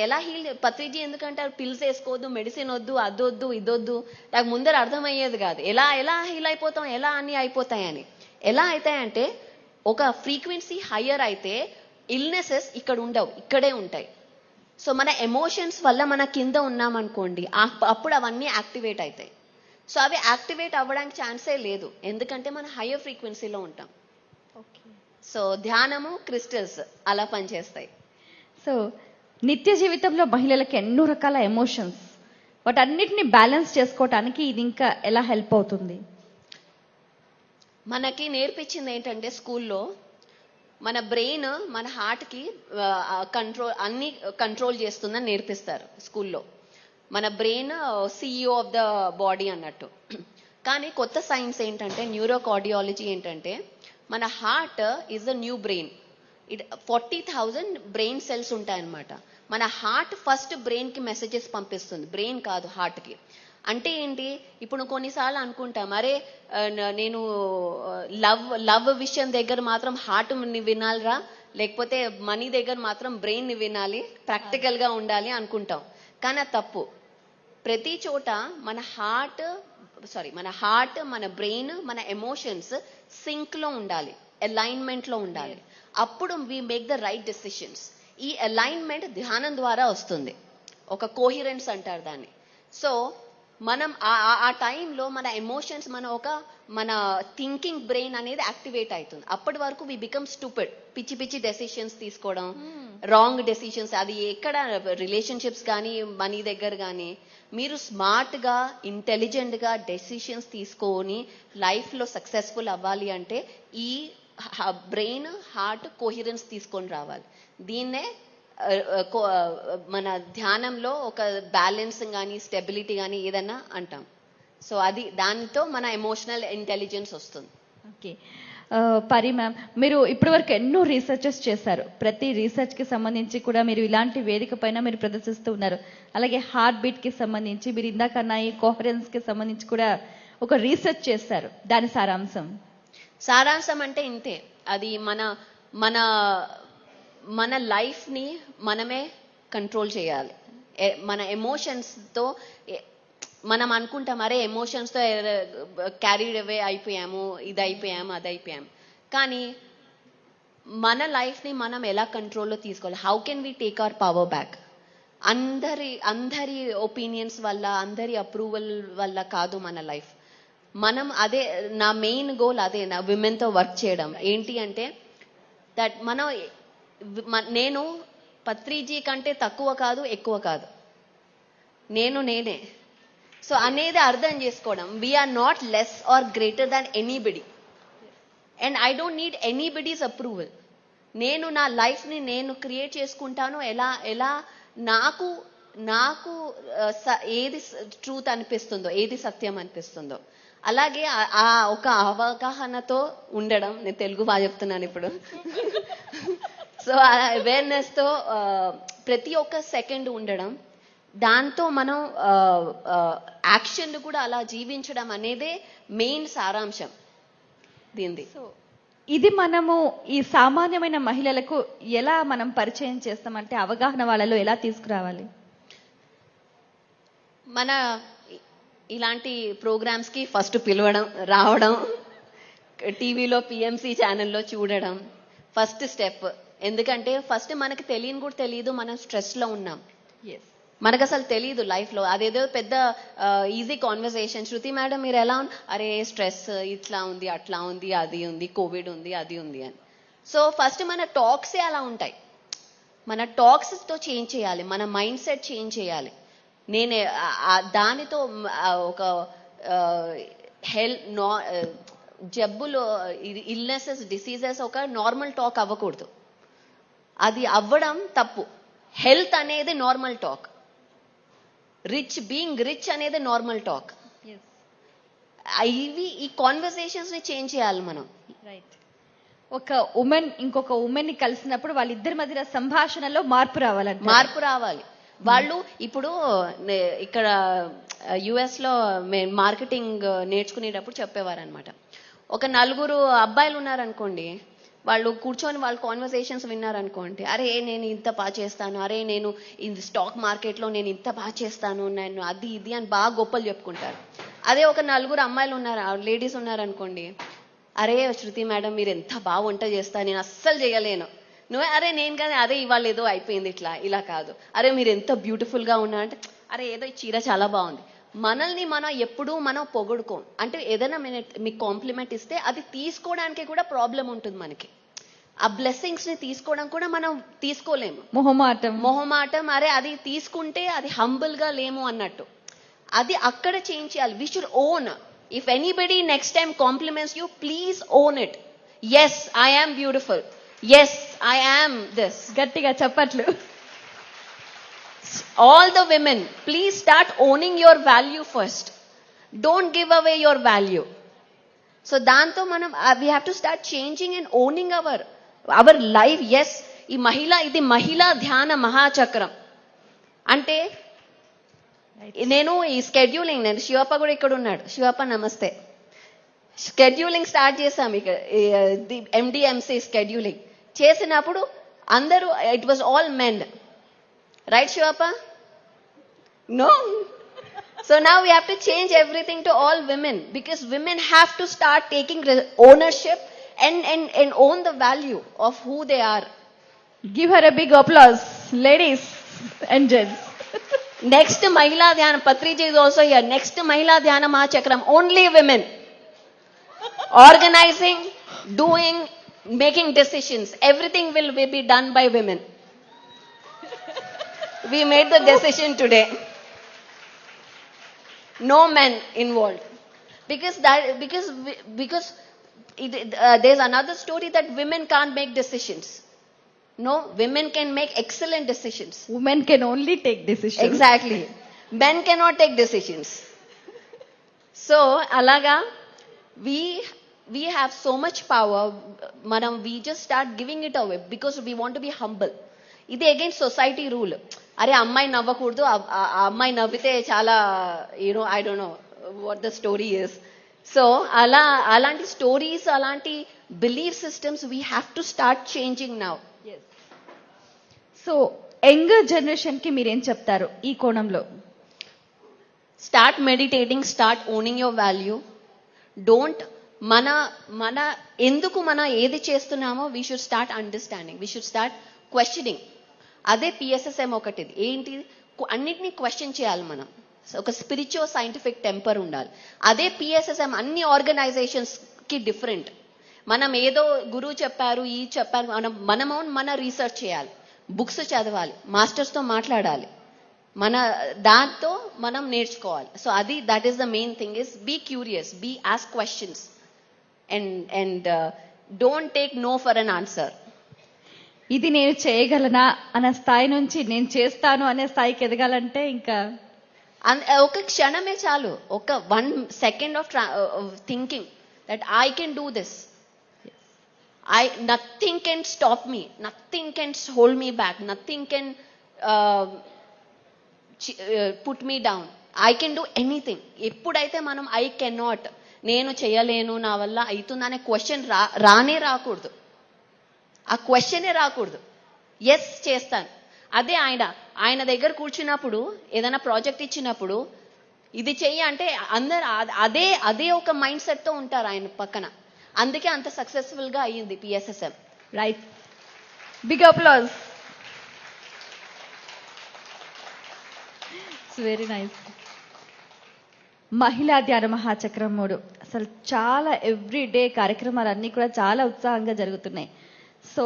Speaker 2: ఎలా పత్రిజీ ఎందుకంటే పిల్స్ వేసుకోవద్దు, మెడిసిన్ వద్దు, అదొద్దు, ఇదొద్దు, నాకు ముందర అర్థమయ్యేది కాదు. ఎలా హీల్ అయిపోతాం, ఎలా అన్ని అయిపోతాయని. ఎలా అవుతాయంటే ఒక ఫ్రీక్వెన్సీ హయ్యర్ అయితే ఇల్నెసెస్ ఇక్కడ ఉండవు, ఇక్కడే ఉంటాయి. సో మన ఎమోషన్స్ వల్ల మన కింద ఉన్నామనుకోండి, అప్పుడు అవన్నీ యాక్టివేట్ అవుతాయి. సో అవి యాక్టివేట్ అవ్వడానికి ఛాన్సే లేదు, ఎందుకంటే మన హయ్యర్ ఫ్రీక్వెన్సీలో ఉంటాం. సో ధ్యానము, క్రిస్టల్స్ అలా పనిచేస్తాయి.
Speaker 3: సో నిత్య జీవితంలో మహిళలకు ఎన్నో రకాల ఎమోషన్స్, వాటన్నిటిని బ్యాలెన్స్ చేసుకోవటానికి ఇది ఇంకా ఎలా హెల్ప్ అవుతుంది?
Speaker 2: మనకి నేర్పించింది ఏంటంటే స్కూల్లో మన బ్రెయిన్ మన హార్ట్కి అన్ని కంట్రోల్ చేస్తుందని నేర్పిస్తారు స్కూల్లో. మన brain CEO of the body అన్నట్టు. కానీ కొత్త సైన్స్ ఏంటంటే, న్యూరో కార్డియాలజీ ఏంటంటే, మన heart is the new brain. 40,000 brain cells ఉంటాయన్నమాట. మన హార్ట్ ఫస్ట్ బ్రెయిన్ కి మెసేజెస్ పంపిస్తుంది, బ్రెయిన్ కాదు హార్ట్ కి. అంటే ఏంటి, ఇప్పుడు కొన్నిసార్లు అనుకుంటాం, అరే నేను లవ్ విషయం దగ్గర మాత్రం హార్ట్ ని వినాలిరా, లేకపోతే మనీ దగ్గర మాత్రం బ్రెయిన్ ని వినాలి, ప్రాక్టికల్ గా ఉండాలి అనుకుంటాం. కానీ అది తప్పు. ప్రతి చోట మన హార్ట్, మన బ్రెయిన్, మన ఎమోషన్స్ సింక్ లో ఉండాలి, అలైన్మెంట్ లో ఉండాలి. అప్పుడు we make the right decisions. ఈ అలైన్మెంట్ ధ్యానం ద్వారా వస్తుంది, ఒక కోహిరెన్స్ అంటారు దాన్ని. సో మనం ఆ టైంలో మన ఎమోషన్స్, మన థింకింగ్ బ్రెయిన్ అనేది యాక్టివేట్ అవుతుంది. అప్పటి వరకు వి బికమ్ స్టూపిడ్, పిచ్చి పిచ్చి డెసిషన్స్ తీసుకోవడం, రాంగ్ డెసిషన్స్. అది ఎక్కడ, రిలేషన్షిప్స్ కానీ మనీ దగ్గర కానీ. మీరు స్మార్ట్ గా, ఇంటెలిజెంట్ గా డెసిషన్స్ తీసుకొని లైఫ్ లో సక్సెస్ఫుల్ అవ్వాలి అంటే ఈ బ్రెయిన్ హార్ట్ కోహిరెన్స్ తీసుకొని రావాలి. దీన్నే మన ధ్యానంలో ఒక బ్యాలెన్స్ కానీ స్టెబిలిటీ కానీ ఏదన్నా అంటాం. సో అది, దానితో మన ఎమోషనల్ ఇంటెలిజెన్స్ వస్తుంది.
Speaker 3: ఓకే, పరి మ్యామ్, మీరు ఇప్పటి వరకు ఎన్నో రీసెర్చెస్ చేశారు. ప్రతి రీసెర్చ్ కి సంబంధించి కూడా మీరు ఇలాంటి వేదిక పైన మీరు ప్రదర్శిస్తూ ఉన్నారు. అలాగే హార్ట్ బీట్ కి సంబంధించి మీరు ఇందాకన్నా ఈ కోహరెన్స్ కి సంబంధించి కూడా ఒక రీసెర్చ్ చేశారు. దాని సారాంశం
Speaker 2: అంటే ఇంతే. అది మన లైఫ్ ని మనమే కంట్రోల్ చేయాలి. మన ఎమోషన్స్ తో మనం అనుకుంటాం, అరే ఎమోషన్స్ తో క్యారీడ్ అవే అయిపోయాము, ఇది అయిపోయాము, అది అయిపోయాము. కానీ మన లైఫ్ ని మనం ఎలా కంట్రోల్లో తీసుకోవాలి? How can we take our power back? అందరి ఒపీనియన్స్ వల్ల, అందరి అప్రూవల్ వల్ల కాదు మన లైఫ్. మనం అదే, నా మెయిన్ గోల్ అదే, నా విమెన్ తో వర్క్ చేయడం. ఏంటి అంటే దట్ నేను పత్రిజీ కంటే తక్కువ కాదు, ఎక్కువ కాదు, నేనే. సో అనేది అర్థం చేసుకోవడం. We're not less or greater than anybody, and I don't need anybody's approval. నేను నా లైఫ్ ని నేను క్రియేట్ చేసుకుంటాను. ఎలా నాకు ఏది ట్రూత్ అనిపిస్తుందో, ఏది సత్యం అనిపిస్తుందో. అలాగే ఆ ఒక అవగాహనతో ఉండడం. నేను తెలుగు బాగా చెప్తున్నాను ఇప్పుడు. సో ఆ అవేర్నెస్ తో ప్రతి ఒక్క సెకండ్ ఉండడం, దాంతో మనం యాక్షన్లు కూడా అలా జీవించడం అనేదే మెయిన్ సారాంశం దీనిది.
Speaker 3: సో ఇది మనము ఈ సామాన్యమైన మహిళలకు ఎలా మనం పరిచయం చేస్తామంటే, అవగాహన వాళ్ళలో ఎలా తీసుకురావాలి?
Speaker 2: మన ఇలాంటి ప్రోగ్రామ్స్ కి ఫస్ట్ పిలవడం, రావడం, టీవీలో పిఎంసి ఛానల్లో చూడడం ఫస్ట్ స్టెప్. ఎందుకంటే ఫస్ట్ మనకి తెలియని కూడా తెలియదు, మనం స్ట్రెస్ లో ఉన్నాం. మనకు అసలు తెలియదు లైఫ్ లో. అదేదో పెద్ద ఈజీ కాన్వర్సేషన్, శృతి మేడం మీరు ఎలా అరే స్ట్రెస్ ఇట్లా ఉంది, అట్లా ఉంది, అది ఉంది, కోవిడ్ ఉంది, అది ఉంది అని. సో ఫస్ట్ మన టాక్సే అలా ఉంటాయి. మన టాక్స్ తో చేంజ్ చేయాలి, మన మైండ్ సెట్ చేంజ్ చేయాలి. నేనే దానితో ఒక జబ్బులు, ఇల్నెసెస్, డిసీజెస్ ఒక నార్మల్ టాక్ అవ్వకూడదు. అది అవ్వడం తప్పు. హెల్త్ అనేది నార్మల్ టాక్, బీయింగ్ రిచ్ అనేది నార్మల్ టాక్. ఈ కాన్వర్సేషన్స్ ని చేంజ్ చేయాలి మనం.
Speaker 3: రైట్. ఒక ఉమెన్ ఇంకొక ఉమెన్ ని కలిసినప్పుడు వాళ్ళిద్దరి మధ్య సంభాషణలో మార్పు రావాలి.
Speaker 2: వాళ్ళు ఇప్పుడు ఇక్కడ యుఎస్ లో మార్కెటింగ్ నేర్చుకునేటప్పుడు చెప్పేవారు అనమాట. ఒక 4 అబ్బాయిలు ఉన్నారనుకోండి, వాళ్ళు కూర్చొని వాళ్ళ కాన్వర్సేషన్స్ విన్నారనుకోండి, అరే నేను ఇంత బాగా చేస్తాను, అరే నేను స్టాక్ మార్కెట్ లో నేను ఇంత బాగా చేస్తాను, నేను అది ఇది అని బాగా గొప్పలు చెప్పుకుంటారు. అదే ఒక 4 అమ్మాయిలు లేడీస్ ఉన్నారనుకోండి, అరే శృతి మేడం మీరు ఎంత బాగా వంట చేస్తారు, నేను అస్సలు చేయలేను. నువ్వే అరే నేను కానీ అదే ఇవాళ ఏదో అయిపోయింది, ఇలా కాదు. అరే మీరు ఎంత బ్యూటిఫుల్ గా ఉన్నారంటే, అరే ఏదో ఈ చీర చాలా బాగుంది. మనల్ని మనం ఎప్పుడూ మనం పొగడుకోం. అంటే ఏదైనా మీకు కాంప్లిమెంట్ ఇస్తే అది తీసుకోవడానికి కూడా ప్రాబ్లం ఉంటుంది మనకి. ఆ బ్లెస్సింగ్స్ ని తీసుకోవడం కూడా మనం తీసుకోలేము, మొహమాటం. అరే అది తీసుకుంటే అది హంబుల్ గా లేము అన్నట్టు. అది అక్కడ చేంజ్ చేయాలి. We should own. If anybody next time compliments you, please own it. Yes I am beautiful, yes I am this.
Speaker 3: గట్టిగా చప్పట్లు.
Speaker 2: All the women, please start owning your value first. Don't give away your value. So దాంతో మనం we have to start changing and owning our life. Yes, ఇది మహిళా ధ్యాన మహాచక్రం అంటే నేను ఈ స్కెడ్యూలింగ్, నేను శివప్ప కూడా ఇక్కడ ఉన్నాడు. శివప్ప నమస్తే. స్కెడ్యూలింగ్ స్టార్ట్ చేశాం ఇక్కడ, ఎండిఎంసి స్కెడ్యూలింగ్ చేసినప్పుడు అందరూ it was all men, right Shivappa? No. So now we have to change everything to all women, because women have to start taking ownership and own the value of who they are.
Speaker 3: Give her a big applause, ladies and gents.
Speaker 2: Next Mahila Dhyana, Patriji is also here. Next Mahila Dhyana Mahachakram, only women. Organizing, doing, making decisions. Everything will be done by women. We made the decision today. No men involved. Because there's another story that women can't make decisions. No, women can make excellent decisions.
Speaker 3: Women can only take decisions.
Speaker 2: Exactly. Men cannot take decisions. So, alaga, we have so much power. Madam, we just start giving it away because we want to be humble. ఇది against society rule. అరే అమ్మాయి నవ్వకూడదు, ఆ అమ్మాయి నవ్వితే చాలా I don't know what the story is. So అలాంటి stories, అలాంటి belief systems we have to start changing now.
Speaker 3: So younger generation కి మీరేం చెప్తారు ఈ కోణంలో?
Speaker 2: Start meditating, start owning your value. Don't మన ఎందుకు మనం ఏది చేస్తున్నామో we should start understanding, we should start questioning. అదే పిఎస్ఎస్ఎం ఒకటి. ఏంటి? అన్నిటినీ క్వశ్చన్ చేయాలి మనం. ఒక స్పిరిచువల్ సైంటిఫిక్ టెంపర్ ఉండాలి. అదే పిఎస్ఎస్ఎం అన్ని ఆర్గనైజేషన్స్ కి డిఫరెంట్. మనం ఏదో గురువు చెప్పారు, ఈ చెప్పారు, మన రీసెర్చ్ చేయాలి, బుక్స్ చదవాలి, మాస్టర్స్ తో మాట్లాడాలి, మన దాంతో మనం నేర్చుకోవాలి. సో అది that is the main thing is be curious, be ask questions and don't take no for an answer.
Speaker 3: ఇది నేను చేయగలనా అనే స్థాయి నుంచి నేను చేస్తాను అనే స్థాయికి ఎదగాలంటే ఇంకా
Speaker 2: ఒక క్షణమే చాలు, ఒక 1 second of thinking that I can do this. Nothing can stop me, nothing can hold me back, nothing can put me down. I can do anything. ఎప్పుడైతే మనం ఐ కెన్ నాట్, నేను చేయలేను, నా వల్ల అవుతుందనే క్వశ్చన్ రాకూడదు. ఆ క్వశ్చనే రాకూడదు. ఎస్ చేస్తాను. అదే ఆయన దగ్గర కూర్చున్నప్పుడు ఏదైనా ప్రాజెక్ట్ ఇచ్చినప్పుడు ఇది చెయ్యి అంటే అందరు అదే ఒక మైండ్ సెట్ తో ఉంటారు ఆయన పక్కన. అందుకే అంత సక్సెస్ఫుల్ గా అయ్యింది PSSM.
Speaker 3: Right, big applause. Very nice. మహిళా ధ్యాన మహాచక్రం 3 అసలు చాలా ఎవ్రీడే కార్యక్రమాలన్నీ కూడా చాలా ఉత్సాహంగా జరుగుతున్నాయి. సో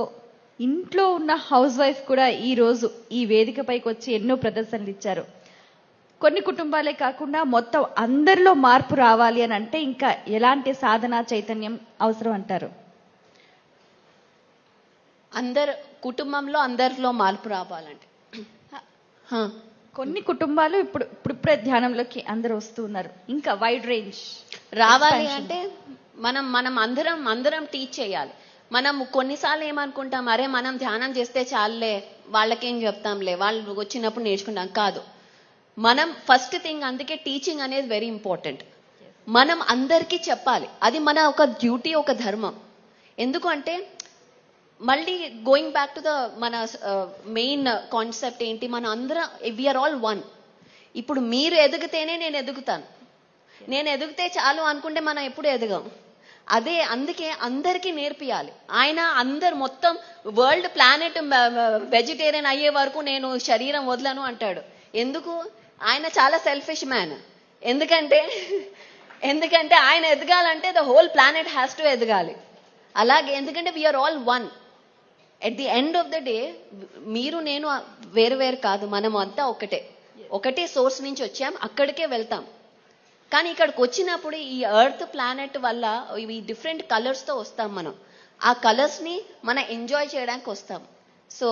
Speaker 3: ఇంట్లో ఉన్న హౌస్ వైఫ్ కూడా ఈ రోజు ఈ వేదికపైకి వచ్చి ఎన్నో ప్రదర్శనలు ఇచ్చారు. కొన్ని కుటుంబాలే కాకుండా మొత్తం అందరిలో మార్పు రావాలి అని అంటే ఇంకా ఎలాంటి సాధన చైతన్యం అవసరం అంటారు?
Speaker 2: కుటుంబంలో అందరిలో మార్పు రావాలంటే
Speaker 3: కొన్ని కుటుంబాలు ఇప్పుడిప్పుడే ధ్యానంలోకి అందరూ వస్తూ ఉన్నారు. ఇంకా వైడ్ రేంజ్
Speaker 2: రావాలి అంటే మనం అందరం టీచ్ చేయాలి. మనం కొన్నిసార్లు ఏమనుకుంటాం, అరే మనం ధ్యానం చేస్తే చాలులే, వాళ్ళకేం చెప్తాంలే, వాళ్ళు వచ్చినప్పుడు నేర్చుకుంటాం. కాదు, మనం ఫస్ట్ థింగ్, అందుకే టీచింగ్ అనేది వెరీ ఇంపార్టెంట్. మనం అందరికీ చెప్పాలి. అది మన ఒక డ్యూటీ, ఒక ధర్మం. ఎందుకంటే మళ్ళీ గోయింగ్ బ్యాక్ టు మన మెయిన్ కాన్సెప్ట్ ఏంటి, మన అందరం వీఆర్ ఆల్ వన్. ఇప్పుడు మీరు ఎదిగితేనే నేను ఎదుగుతాను, నేను ఎదిగితే చాలు అనుకుంటే మనం ఎప్పుడు ఎదగం. అందుకే అందరికీ నేర్పియాలి. అందరు మొత్తం వరల్డ్ ప్లానెట్ వెజిటేరియన్ అయ్యే వరకు నేను శరీరం వదలను అంటాడు. ఎందుకు? ఆయన చాలా సెల్ఫిష్ మ్యాన్. ఎందుకంటే ఆయన ఎదగాలంటే the whole planet has to ఎదగాలి. అలాగే ఎందుకంటే we are all one. At the end of the day మీరు నేను వేరు కాదు, మనం అంతా ఒకటే సోర్స్ నుంచి వచ్చాం, అక్కడికే వెళ్తాం. కానీ ఇక్కడికి వచ్చినప్పుడు ఈ ఎర్త్ ప్లానెట్ వల్ల ఇవి డిఫరెంట్ కలర్స్ తో వస్తాం. మనం ఆ కలర్స్ ని మనం ఎంజాయ్ చేయడానికి వస్తాం. సో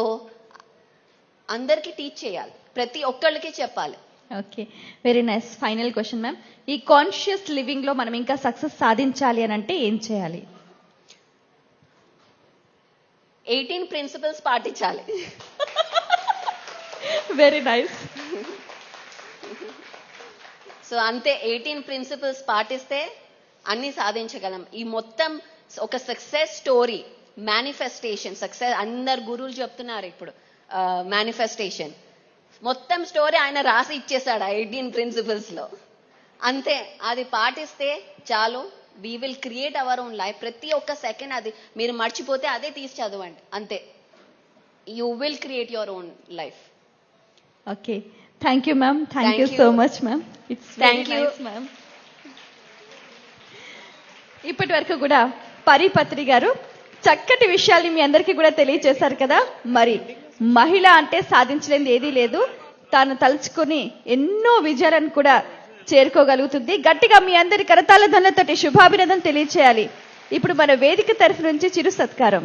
Speaker 2: అందరికీ టీచ్ చేయాలి, ప్రతి ఒక్కళ్ళకి చెప్పాలి.
Speaker 3: Okay, very nice. Final question ma'am, ఈ కాన్షియస్ లివింగ్ లో మనం ఇంకా సక్సెస్ సాధించాలి అని అంటే ఏం చేయాలి?
Speaker 2: 18 ప్రిన్సిపల్స్ పాటించాలి.
Speaker 3: Very nice.
Speaker 2: సో అంతే, 18 ప్రిన్సిపల్స్ పాటిస్తే అన్ని సాధించగలం. ఈ మొత్తం ఒక సక్సెస్ స్టోరీ, మేనిఫెస్టేషన్, సక్సెస్ అందరు గురువులు చెప్తున్నారు ఇప్పుడు మేనిఫెస్టేషన్ మొత్తం స్టోరీ ఆయన రాసి ఇచ్చేసాడు 18 ప్రిన్సిపల్స్ లో. అంతే, అది పాటిస్తే చాలు. We will create our own life. ప్రతి ఒక్క సెకండ్ అది మీరు మర్చిపోతే అదే తీసి చదవండి, అంతే. You will create your own life.
Speaker 3: Okay, thank you ma'am. Thank you
Speaker 2: Thank
Speaker 3: so
Speaker 2: you.
Speaker 3: Much ma'am. It's
Speaker 2: Thank you.
Speaker 3: Ma'am. ఇప్పటి వరకు కూడా పరిపత్రి గారు చక్కటి విషయాల్ని మీ అందరికీ కూడా తెలియజేశారు కదా. మరి మహిళ అంటే సాధించలేనిది ఏదీ లేదు. తాను తలుచుకుని ఎన్నో విజయాలను కూడా చేరుకోగలుగుతుంది. గట్టిగా మీ అందరి కరతాళ ధ్వనులతోటి శుభాభినందన తెలియచేయాలి. ఇప్పుడు మన వేదిక తరఫు నుంచి చిరు సత్కారం.